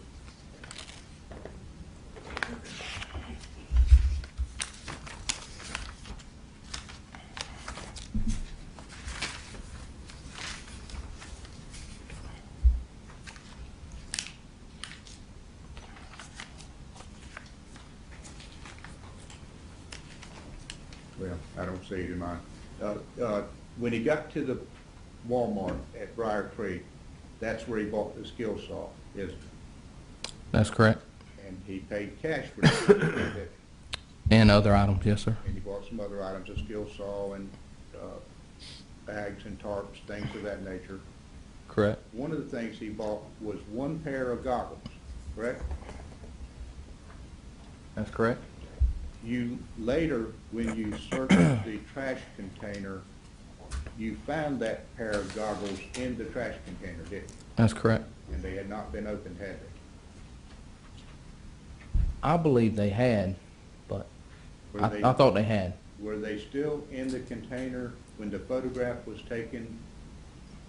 Well, I don't see it in mine. When he got to the Walmart at Briar Creek, that's where he bought the skill saw, isn't it? That's correct. And he paid cash for it. And other items, yes, sir. And he bought some other items, a skill saw and bags and tarps, things of that nature. Correct. One of the things he bought was one pair of goggles, correct? That's correct. You later, when you searched the trash container, you found that pair of goggles in the trash container, didn't you? That's correct. And they had not been opened, had they? I believe they had, but Were I they- thought they had. Were they still in the container when the photograph was taken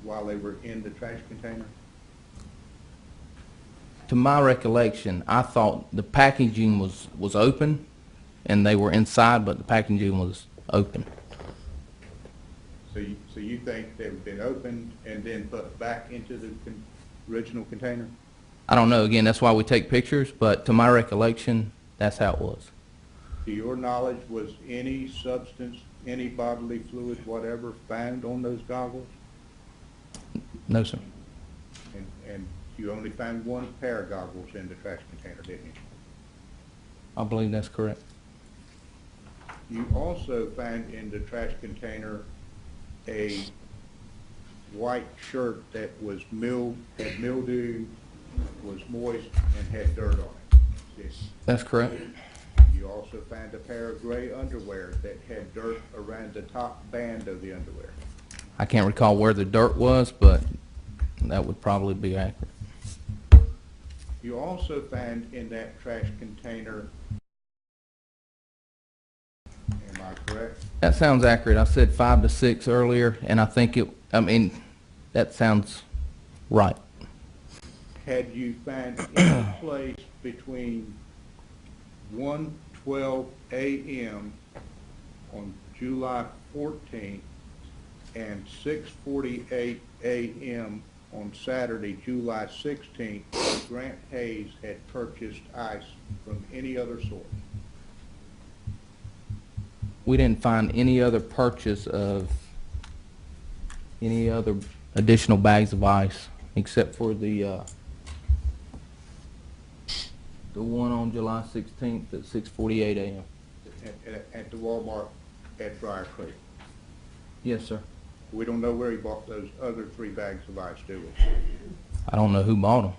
while they were in the trash container? To my recollection, I thought the packaging was open, and they were inside, but the packaging was open. So you think they've been opened and then put back into the original container? I don't know, again, that's why we take pictures, but to my recollection, that's how it was. To your knowledge, was any substance, any bodily fluid, whatever, found on those goggles? No, sir. And you only found one pair of goggles in the trash container, didn't you? I believe that's correct. You also found in the trash container a white shirt that was had mildew, was moist, and had dirt on it. Yes. That's correct. You also found a pair of gray underwear that had dirt around the top band of the underwear. I can't recall where the dirt was, but that would probably be accurate. You also found in that trash container, am I correct? That sounds accurate. I said 5 to 6 earlier, and I think that sounds right. Had you found any place between 1:12 a.m. on July 14th and 6:48 a.m. on Saturday, July 16th, that Grant Hayes had purchased ice from any other source? We didn't find any other purchase of any other additional bags of ice except for the one on July 16th at 6:48 a.m. At the Walmart at Briar Creek. Yes, sir. We don't know where he bought those other 3 bags of ice, do we? I don't know who bought them.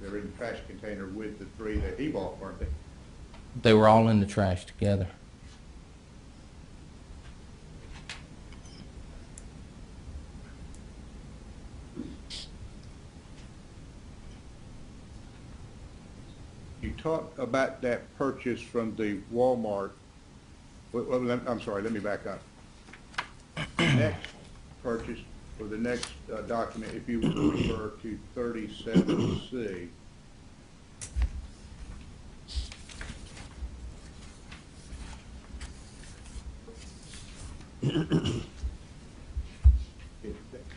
They're in the trash container with the 3 that he bought, weren't they? They were all in the trash together. You talked about that purchase from the Walmart. I'm sorry, let me back up. The next purchase, or the next document, if you would refer to 37C.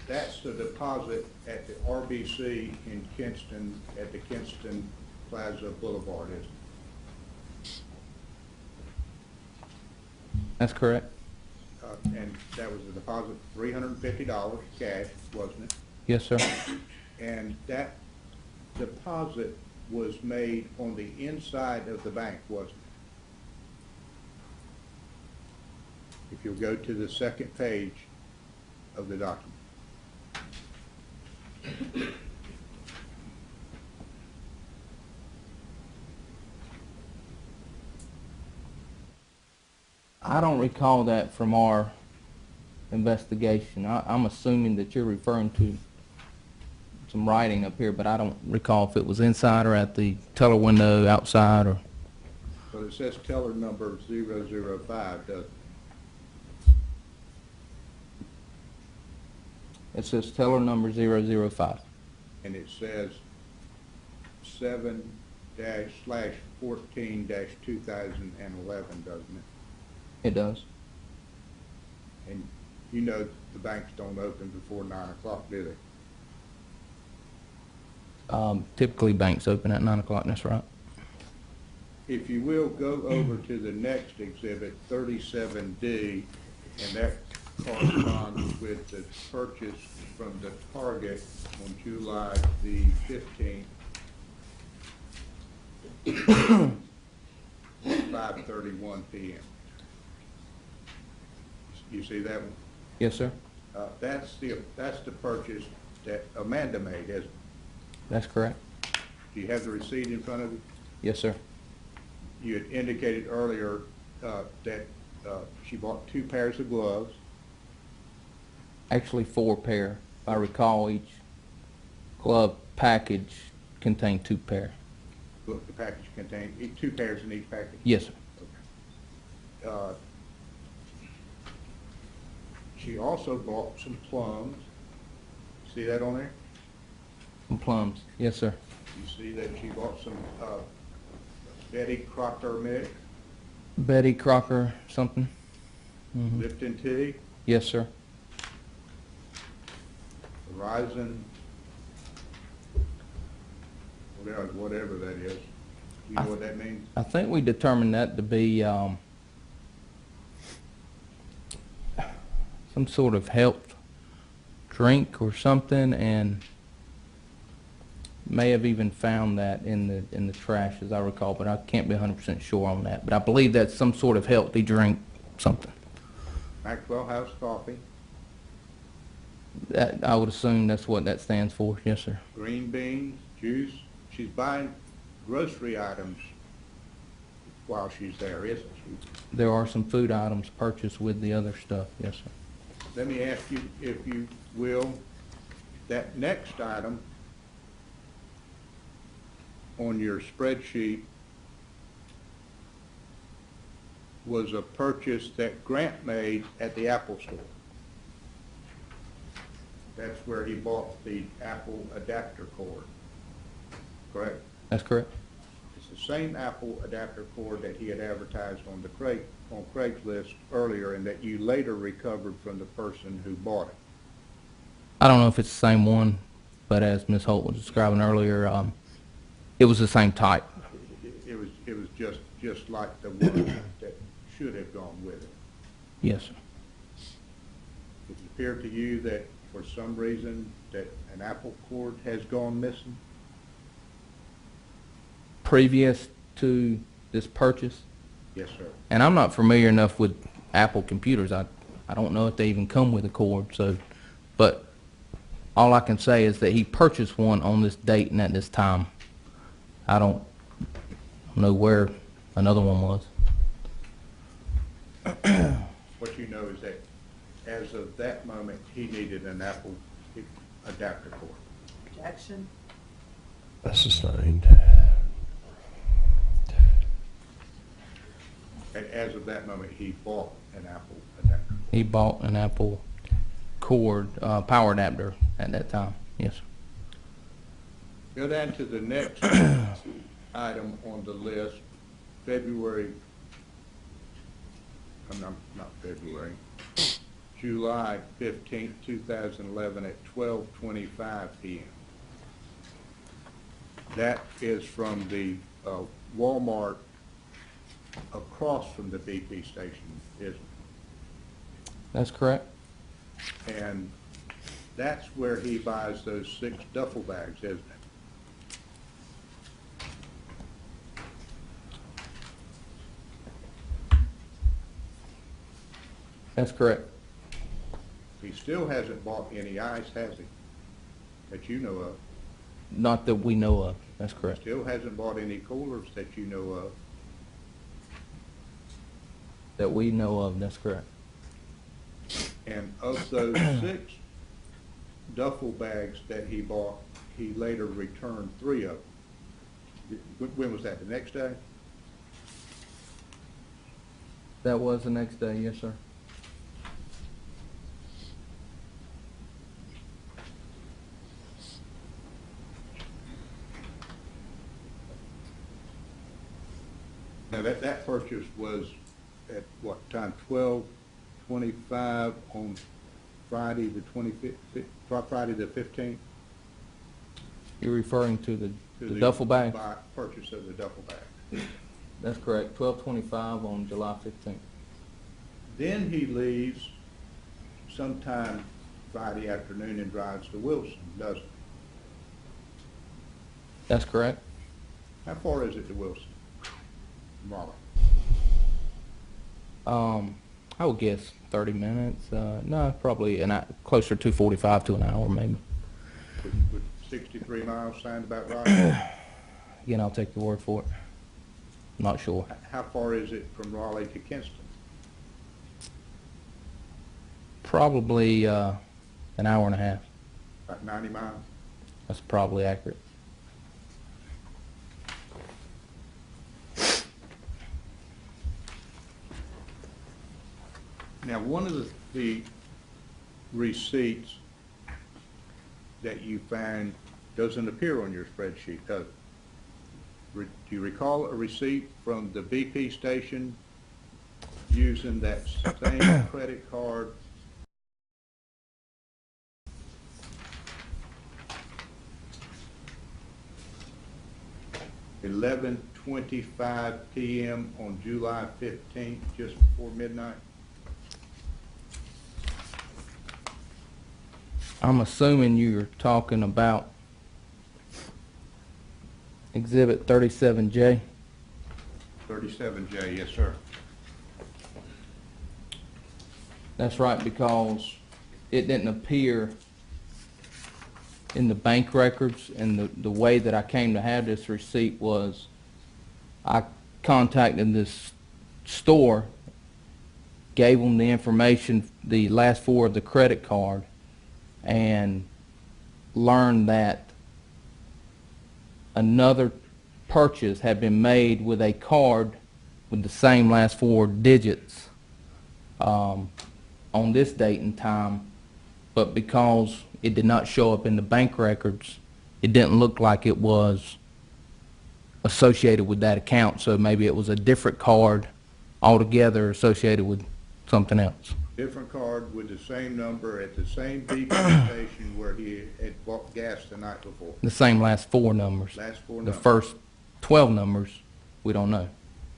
That's the deposit at the RBC in Kinston, at the Kinston Plaza Boulevard, isn't it? That's correct. And that was a deposit, $350 cash, wasn't it? Yes, sir. And that deposit was made on the inside of the bank, wasn't it? If you'll go to the second page of the document. I don't recall that from our investigation. I'm assuming that you're referring to some writing up here, but I don't recall if it was inside or at the teller window outside or... But it says teller number 005, doesn't it? It says teller number 005. And it says 7//14-2011, doesn't it? It does. And you know the banks don't open before 9 o'clock, do they? Typically banks open at 9 o'clock, that's right. If you will, go over to the next exhibit, 37D, and that corresponds with the purchase from the Target on July the 15th, 5:31 p.m. You see that one? Yes, sir. That's the purchase that Amanda made, isn't it? That's correct. Do you have the receipt in front of you? Yes, sir. You had indicated earlier that she bought 2 pairs of gloves. Actually 4 pair. If I recall, each glove package contained 2 pair. Look, the package contained, 2 pairs in each package? Yes, sir. Uh, She also bought some plums. See that on there? Some plums. Yes, sir. You see that she bought some Betty Crocker mix, Betty Crocker something? Lipton tea, Yes, sir. Horizon, whatever that is. You know what that means? I think we determined that to be some sort of health drink or something, and may have even found that in the trash, as I recall, but I can't be 100% sure on that. But I believe that's some sort of healthy drink, something. Maxwell House Coffee, That, I would assume that's what that stands for. Yes, sir. green beans, juice. She's buying grocery items while she's there, isn't she? There are some food items purchased with the other stuff. Yes, sir. Let me ask you, if you will, that next item on your spreadsheet was a purchase that Grant made at the Apple store. That's where he bought the Apple adapter cord, correct? That's correct. It's the same Apple adapter cord that he had advertised on Craigslist earlier, and that you later recovered from the person who bought it. I don't know if it's the same one, but as Ms. Holt was describing earlier, it was the same type. It was just like the one that should have gone with it. Yes, sir. Does it appear to you that for some reason that an Apple cord has gone missing? Previous to this purchase, Yes, sir. and I'm not familiar enough with Apple computers. I don't know if they even come with a cord. So, but all I can say is that he purchased one on this date and at this time. I don't know where another one was. What you know is that as of that moment, he needed an Apple adapter cord. Objection? Sustained. As of that moment, he bought an Apple adapter cord. He bought an Apple cord, power adapter at that time. Yes, sir. Go down to the next item on the list, July 15th, 2011 at 12:25 p.m. That is from the Walmart across from the BP station, isn't it? That's correct. And that's where he buys those 6 duffel bags, isn't it? That's correct. He still hasn't bought any ice, has he? That you know of. Not that we know of. That's correct. Still hasn't bought any coolers that you know of. That we know of. That's correct. And of those 6 duffel bags that he bought, he later returned 3 of them. When was that, the next day? That was the next day. Yes, sir. Now, that purchase was at what time? 12:25 on Friday the 25th, Friday the 15th? You're referring to To the duffel bag? Purchase of the duffel bag. That's correct. 12:25 on July 15th. Then he leaves sometime Friday afternoon and drives to Wilson, doesn't he? That's correct. How far is it to Wilson? From Raleigh? I would guess 30 minutes. No, probably closer to 45 to an hour, maybe. Would 63 miles sound about right? Again, I'll take your word for it. I'm not sure. How far is it from Raleigh to Kinston? Probably an hour and a half. About 90 miles? That's probably accurate. Now, one of the receipts that you find doesn't appear on your spreadsheet, does it? Do you recall a receipt from the BP station using that same credit card? $11:25 p.m. on July 15th, just before midnight? I'm assuming you're talking about Exhibit 37J. 37J, yes, sir. That's right, because it didn't appear in the bank records, and the way that I came to have this receipt was I contacted this store, gave them the information, the last four of the credit card, and learned that another purchase had been made with a card with the same last four digits on this date and time, but because it did not show up in the bank records, it didn't look like it was associated with that account, so maybe it was a different card altogether associated with something else. Different card with the same number at the same BP station where he had bought gas the night before. The same last four numbers. Last four The numbers. first 12 numbers, we don't know.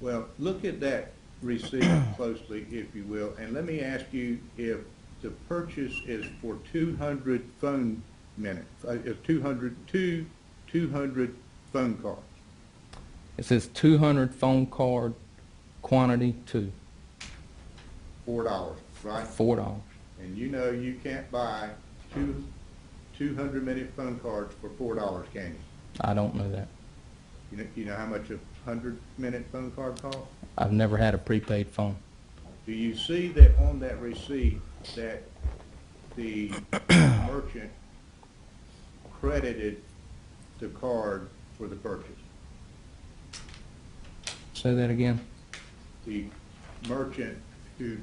Well, look at that receipt closely, if you will, and let me ask you if the purchase is for 200 phone minutes, 200 phone cards. It says 200 phone card quantity 2, $4, right? $4. And you know you can't buy 200-minute phone cards for $4, can you? I don't know that. You know how much a 100-minute phone card costs? I've never had a prepaid phone. Do you see that on that receipt that the merchant credited the card for the purchase? Say that again. The merchant who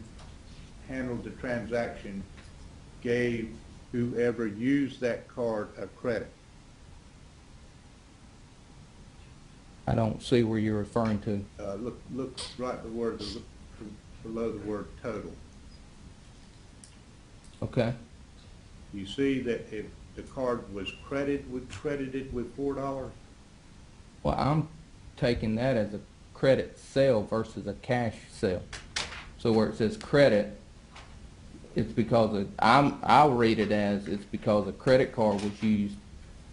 handled the transaction gave whoever used that card a credit. I don't see where you're referring to. Look right below the word total. Okay. You see that if the card was credited with $4? Well, I'm taking that as a credit sale versus a cash sale. So where it says credit, it's because I'll read it as it's because a credit card was used.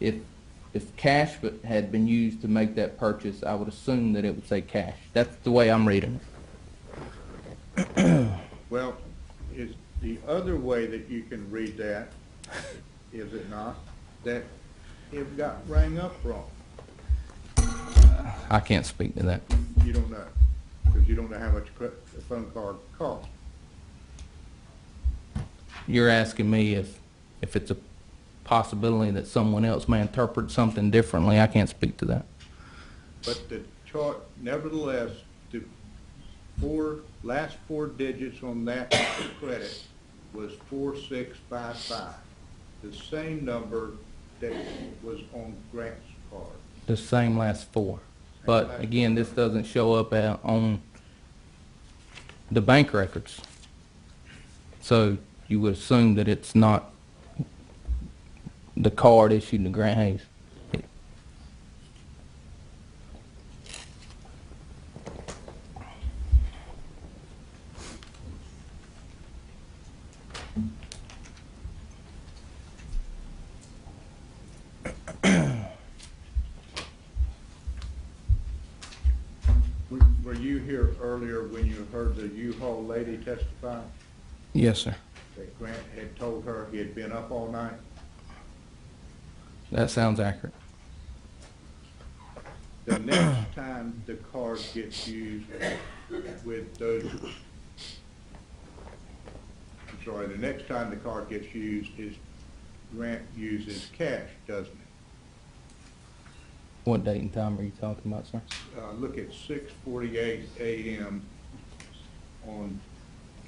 If cash had been used to make that purchase, I would assume that it would say cash. That's the way I'm reading it. Well, is the other way that you can read that, is it not, that it got rang up wrong? I can't speak to that. You don't know, because you don't know how much a phone card costs. You're asking me if it's a possibility that someone else may interpret something differently. I can't speak to that. But the chart, nevertheless, the last four digits on that credit was 4655, the same number that was on Grant's card. The same last four. But again, this doesn't show up on the bank records. So you would assume that it's not the card issued to Grant Hayes. Were you here earlier when you heard the U-Haul lady testify Yes, sir. that Grant had told her he had been up all night? That sounds accurate. The next time the card gets used with those, I'm sorry, the next time the card gets used is Grant uses cash, doesn't it? What date and time are you talking about, sir? Look at 6:48 a.m. on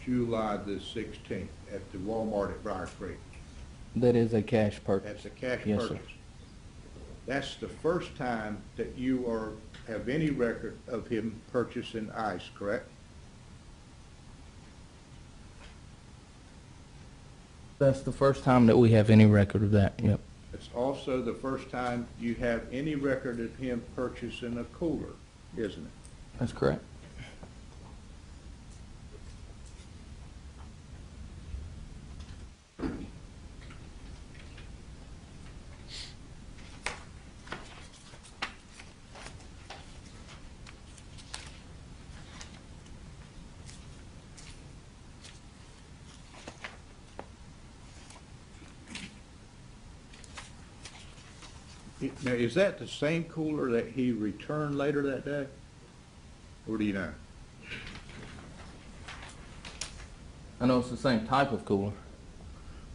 July the 16th at the Walmart at Briar Creek. That is a cash purchase. That's a cash Yes, sir. purchase. That's the first time that you have any record of him purchasing ice, correct? That's the first time that we have any record of that, yep. It's also the first time you have any record of him purchasing a cooler, isn't it? That's correct. Now, is that the same cooler that he returned later that day? Or do you know? I know it's the same type of cooler.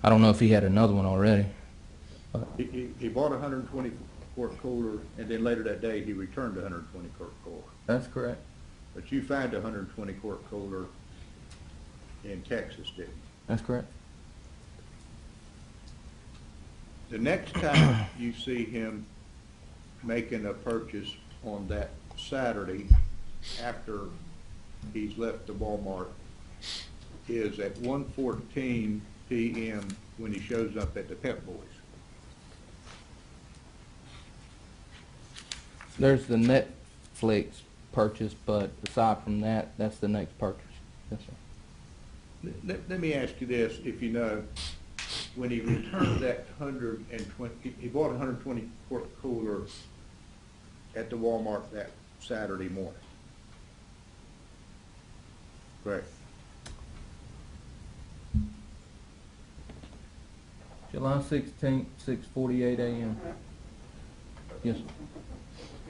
I don't know if he had another one already. He bought a 120 quart cooler, and then later that day, he returned a 120 quart cooler. That's correct. But you found a 120 quart cooler in Texas, didn't you? That's correct. The next time you see him making a purchase on that Saturday after he's left the Walmart is at 1:14 p.m. when he shows up at the Pep Boys. There's the Netflix purchase, but aside from that, that's the next purchase. Yes, sir. Let me ask you this, if you know, when he returned that 120, he bought a 120 quart cooler at the Walmart that Saturday morning. Correct. July 16th, 6:48 a.m. Yes, sir.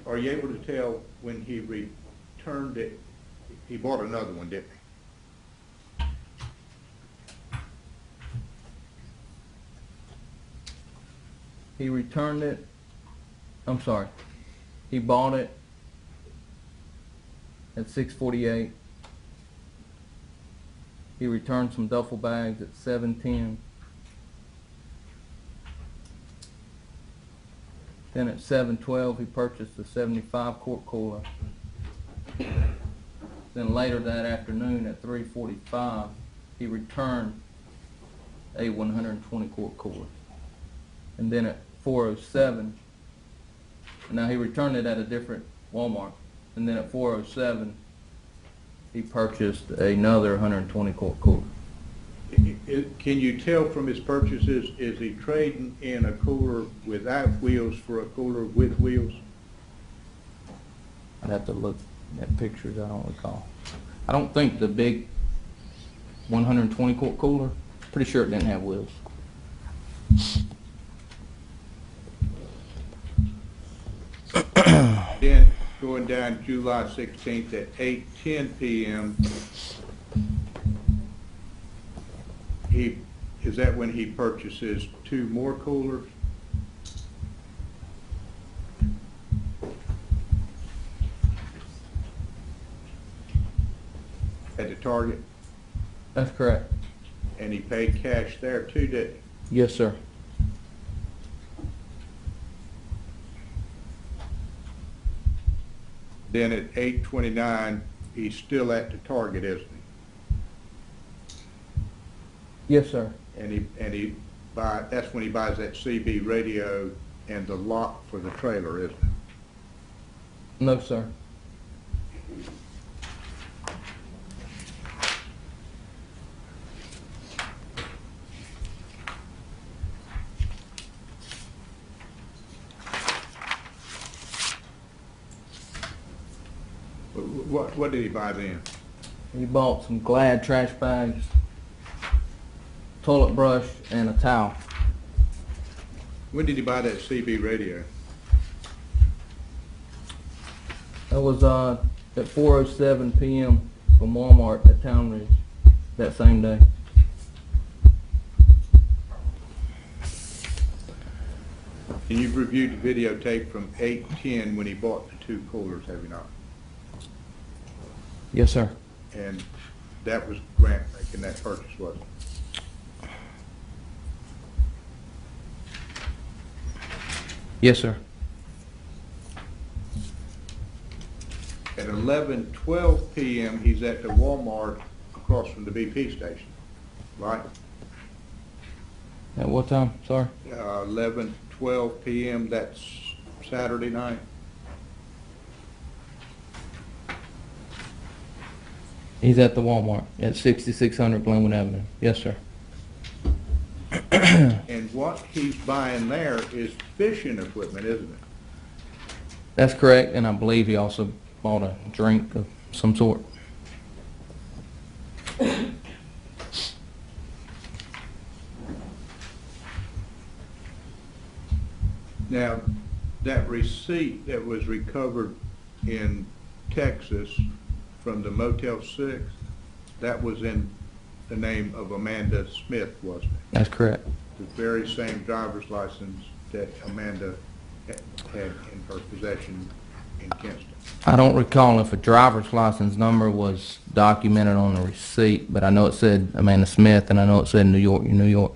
Are you able to tell when he returned it, he bought another one, didn't he? He returned it, I'm sorry, he bought it at 6:48. He returned some duffel bags at 7:10. Then at 7:12, he purchased a 75 quart cooler. Then later that afternoon at 3:45, he returned a 120 quart cooler. And then at 4:07, now he returned it at a different Walmart. And then at 4:07, he purchased another 120 quart cooler. Can you tell from his purchases, is he trading in a cooler without wheels for a cooler with wheels? I'd have to look at pictures, I don't recall. I don't think the big 120 quart cooler, pretty sure it didn't have wheels. Then going down July 16th at 8:10 p.m., is that when he purchases 2 more coolers? At the Target? That's correct. And he paid cash there too, didn't he? Yes, sir. Then at 8:29, he's still at the Target, isn't he? Yes, sir. That's when he buys that CB radio and the lock for the trailer, isn't it? No, sir. What did he buy then? He bought some Glad trash bags, toilet brush, and a towel. When did he buy that CB radio? That was at 4:07 p.m. from Walmart at Town Ridge that same day. And you've reviewed the videotape from 8:10 when he bought the 2 coolers, have you not? Yes, sir. And that was Grant making that purchase, wasn't it? Yes, sir. At 11:12 p.m., he's at the Walmart across from the BP station, right? At what time? Sorry. 11:12 p.m., that's Saturday night? He's at the Walmart at 6600 Glenwood Avenue. Yes, sir. And what he's buying there is fishing equipment, isn't it? That's correct, and I believe he also bought a drink of some sort. Now, that receipt that was recovered in Texas from the Motel 6, that was in the name of Amanda Smith, wasn't it? That's correct. The very same driver's license that Amanda had in her possession in Kinston. I don't recall if a driver's license number was documented on the receipt, but I know it said Amanda Smith, and I know it said New York, New York.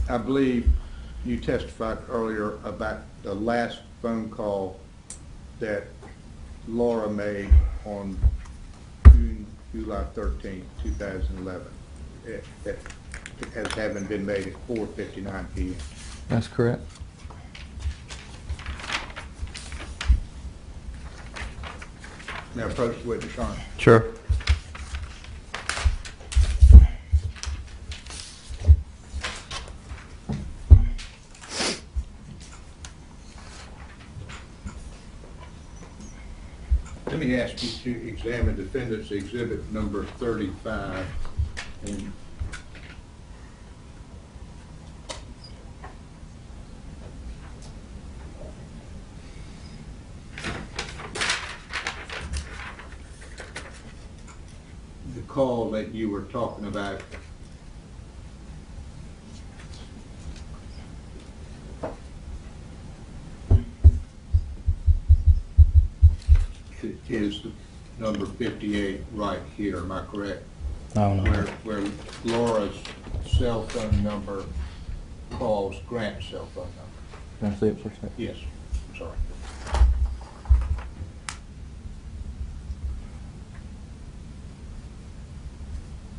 I believe you testified earlier about the last phone call that Laura made on July 13th, 2011, as having been made at 4:59 p.m. That's correct. Now approach the witness, Sean. Sure. Let me ask you to examine defendant's exhibit number 35. And the call that you were talking about, is number 58 right here, am I correct? I don't know. Where Laura's cell phone number calls Grant's cell phone number. Can I see it for a second? Yes, sorry.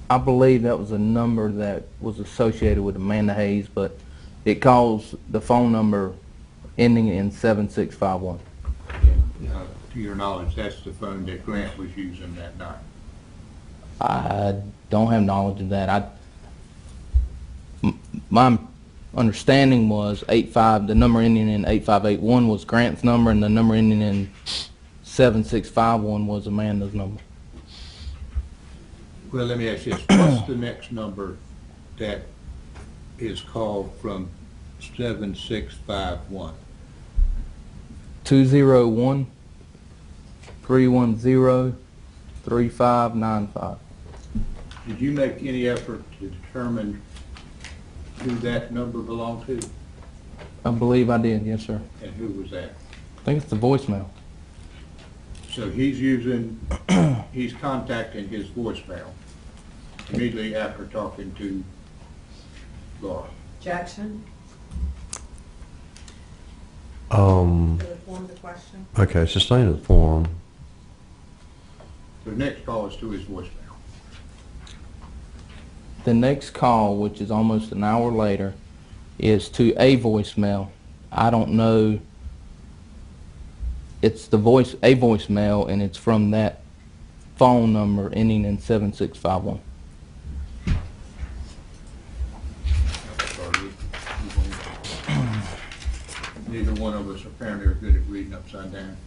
I believe that was a number that was associated with Amanda Hayes, but it calls the phone number ending in 7651. To your knowledge, that's the phone that Grant was using that night. I don't have knowledge of that. My understanding was the number ending in 8581 was Grant's number, and the number ending in 7651 was Amanda's number. Well, let me ask you this, what's the next number that is called from 7651? 201 310 3595. Did you make any effort to determine who that number belonged to, I believe I did, yes, sir. and who was that? I think it's the voicemail. So he's contacting his voicemail immediately after talking to Laura. Jackson, to the form of the question. Okay, sustain the form. The next call is to his voicemail. The next call, which is almost an hour later, is to a voicemail. I don't know it's the a voicemail, and it's from that phone number ending in 7651. Neither one of us apparently are good at reading upside down.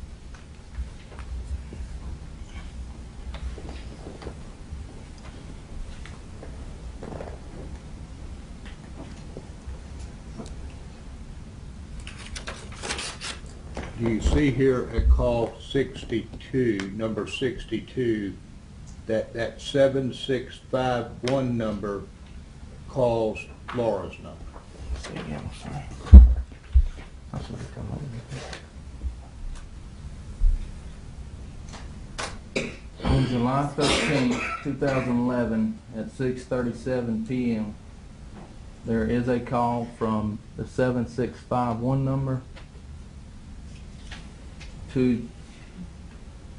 Do you see here at call 62, number 62, that 7651 number calls Laura's number? Say again, I'm sorry. That's what it come up with. On July 13th, 2011, at 6:37 p.m., there is a call from the 7651 number to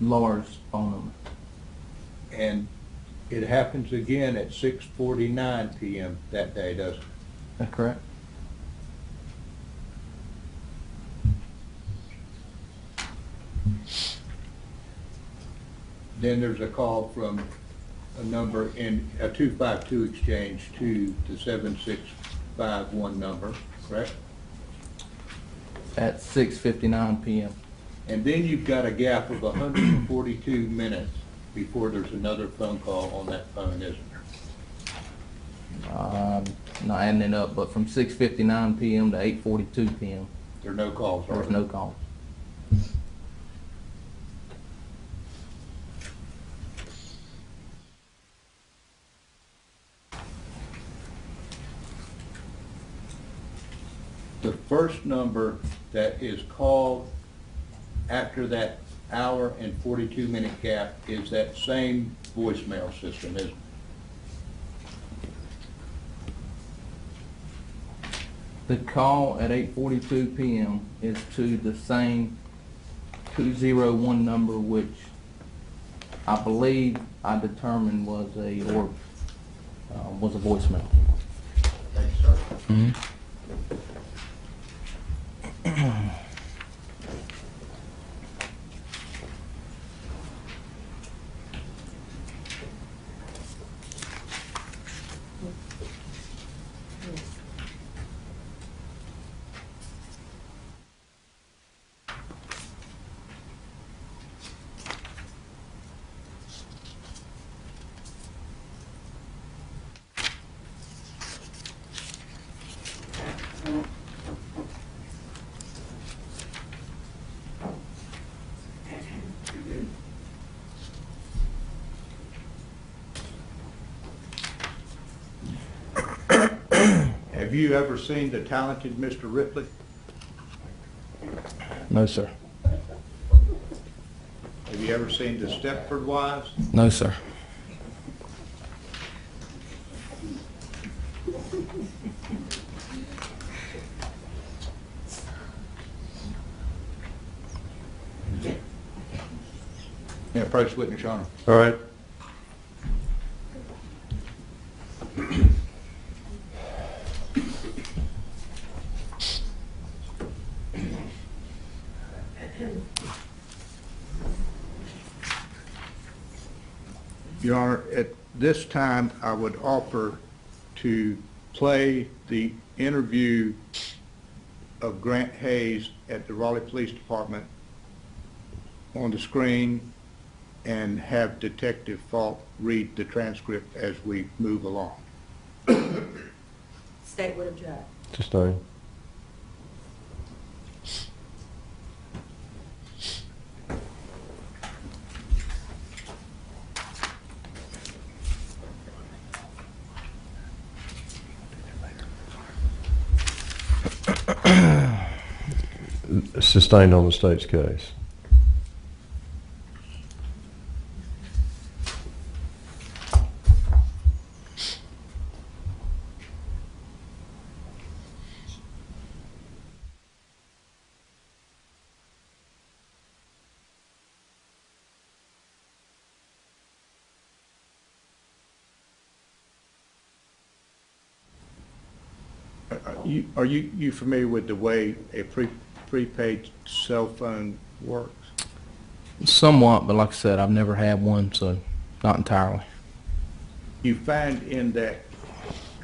Laura's phone number. And it happens again at 6:49 p.m. that day, doesn't it? Is that correct? Then there's a call from a number in a 252 exchange to the 7651 number, correct? At 6:59 p.m. And then you've got a gap of 142 minutes before there's another phone call on that phone, isn't there? Not adding it up, but from 6:59 p.m. to 8:42 p.m. There are no calls, are There's there? no calls. The first number that is called after that hour and 42-minute gap is that same voicemail system, isn't it? The call at 8:42 p.m. is to the same 201 number, which I believe I determined was a voicemail. Thanks, sir. Have you ever seen the talented Mr. Ripley? No, sir. Have you ever seen the Stepford Wives? No, sir. Yeah, approach witness, Your Honor. All right. Your Honor, at this time, I would offer to play the interview of Grant Hayes at the Raleigh Police Department on the screen and have Detective Falk read the transcript as we move along. State would object. Sustain. Sustained on the state's case. Are you familiar with the way a prepaid cell phone works? Somewhat, but like I said, I've never had one, so not entirely. You find in that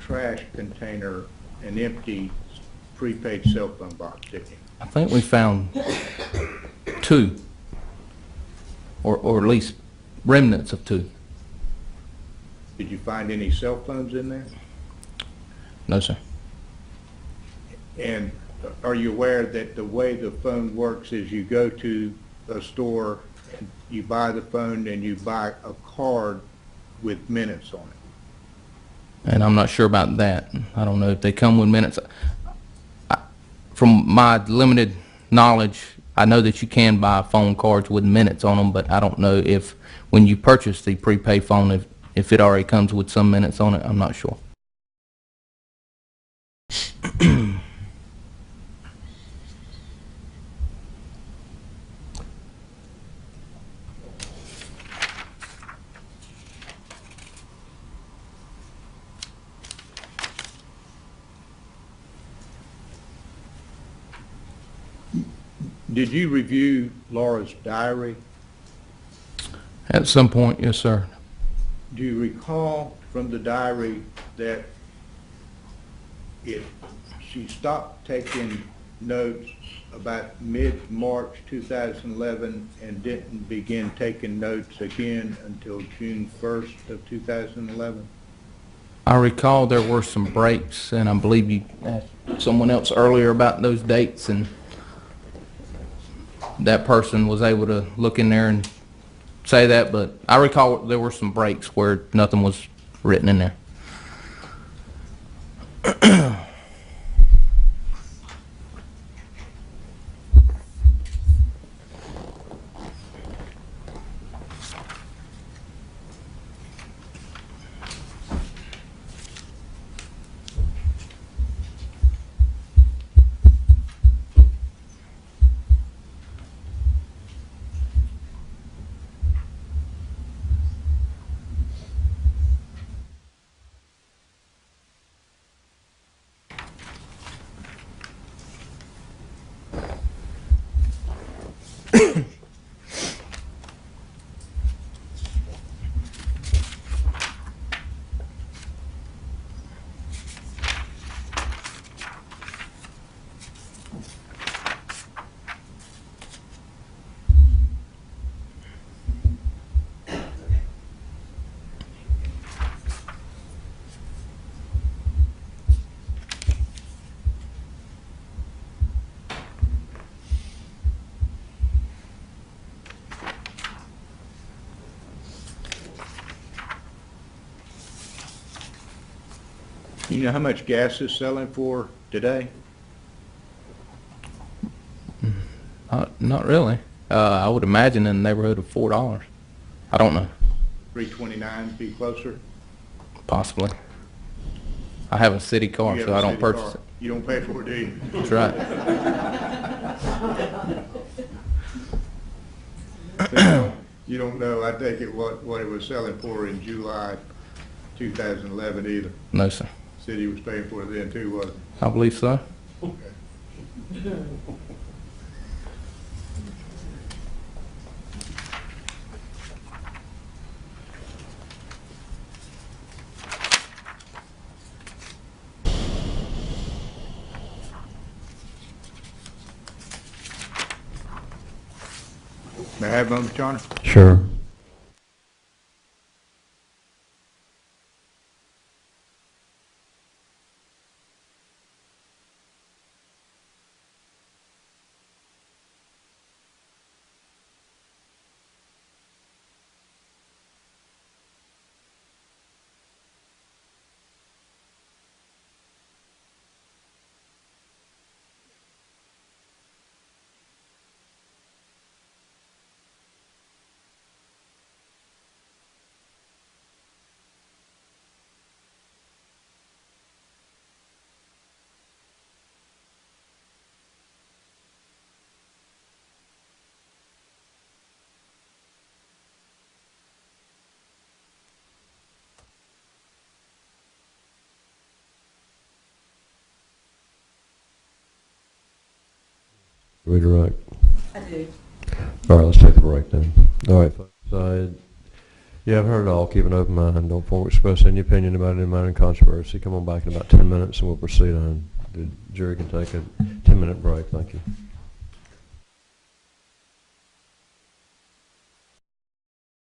trash container an empty prepaid cell phone box, didn't you? I think we found two, or at least remnants of two. Did you find any cell phones in there? No, sir. And are you aware that the way the phone works is you go to a store, and you buy the phone, and you buy a card with minutes on it? And I'm not sure about that. I don't know if they come with minutes. From my limited knowledge, I know that you can buy phone cards with minutes on them, but I don't know if when you purchase the prepaid phone, if it already comes with some minutes on it. I'm not sure. Did you review Laura's diary? At some point, yes, sir. Do you recall from the diary that she stopped taking notes about mid-March 2011 and didn't begin taking notes again until June 1st of 2011? I recall there were some breaks, and I believe you asked someone else earlier about those dates, and that person was able to look in there and say that, but I recall there were some breaks where nothing was written in there. You know how much gas is selling for today? Not really. I would imagine in the neighborhood of $4. I don't know. $3.29, be closer? Possibly. I have a city car, You have so a I don't city purchase car. it. You don't pay for it, do you? That's right. You don't know, I take it, what it was selling for in July 2011 either. No, sir. City was paying for it then too, wasn't it? I believe so. May I have a moment, Your Honor? Sure. Redirect. I do. All right, let's take a break then. All right, folks. Yeah, I've heard it all. Keep an open mind. Don't form express any opinion about any matter in controversy. Come on back in about 10 minutes and we'll proceed on. The jury can take a 10-minute break. Thank you.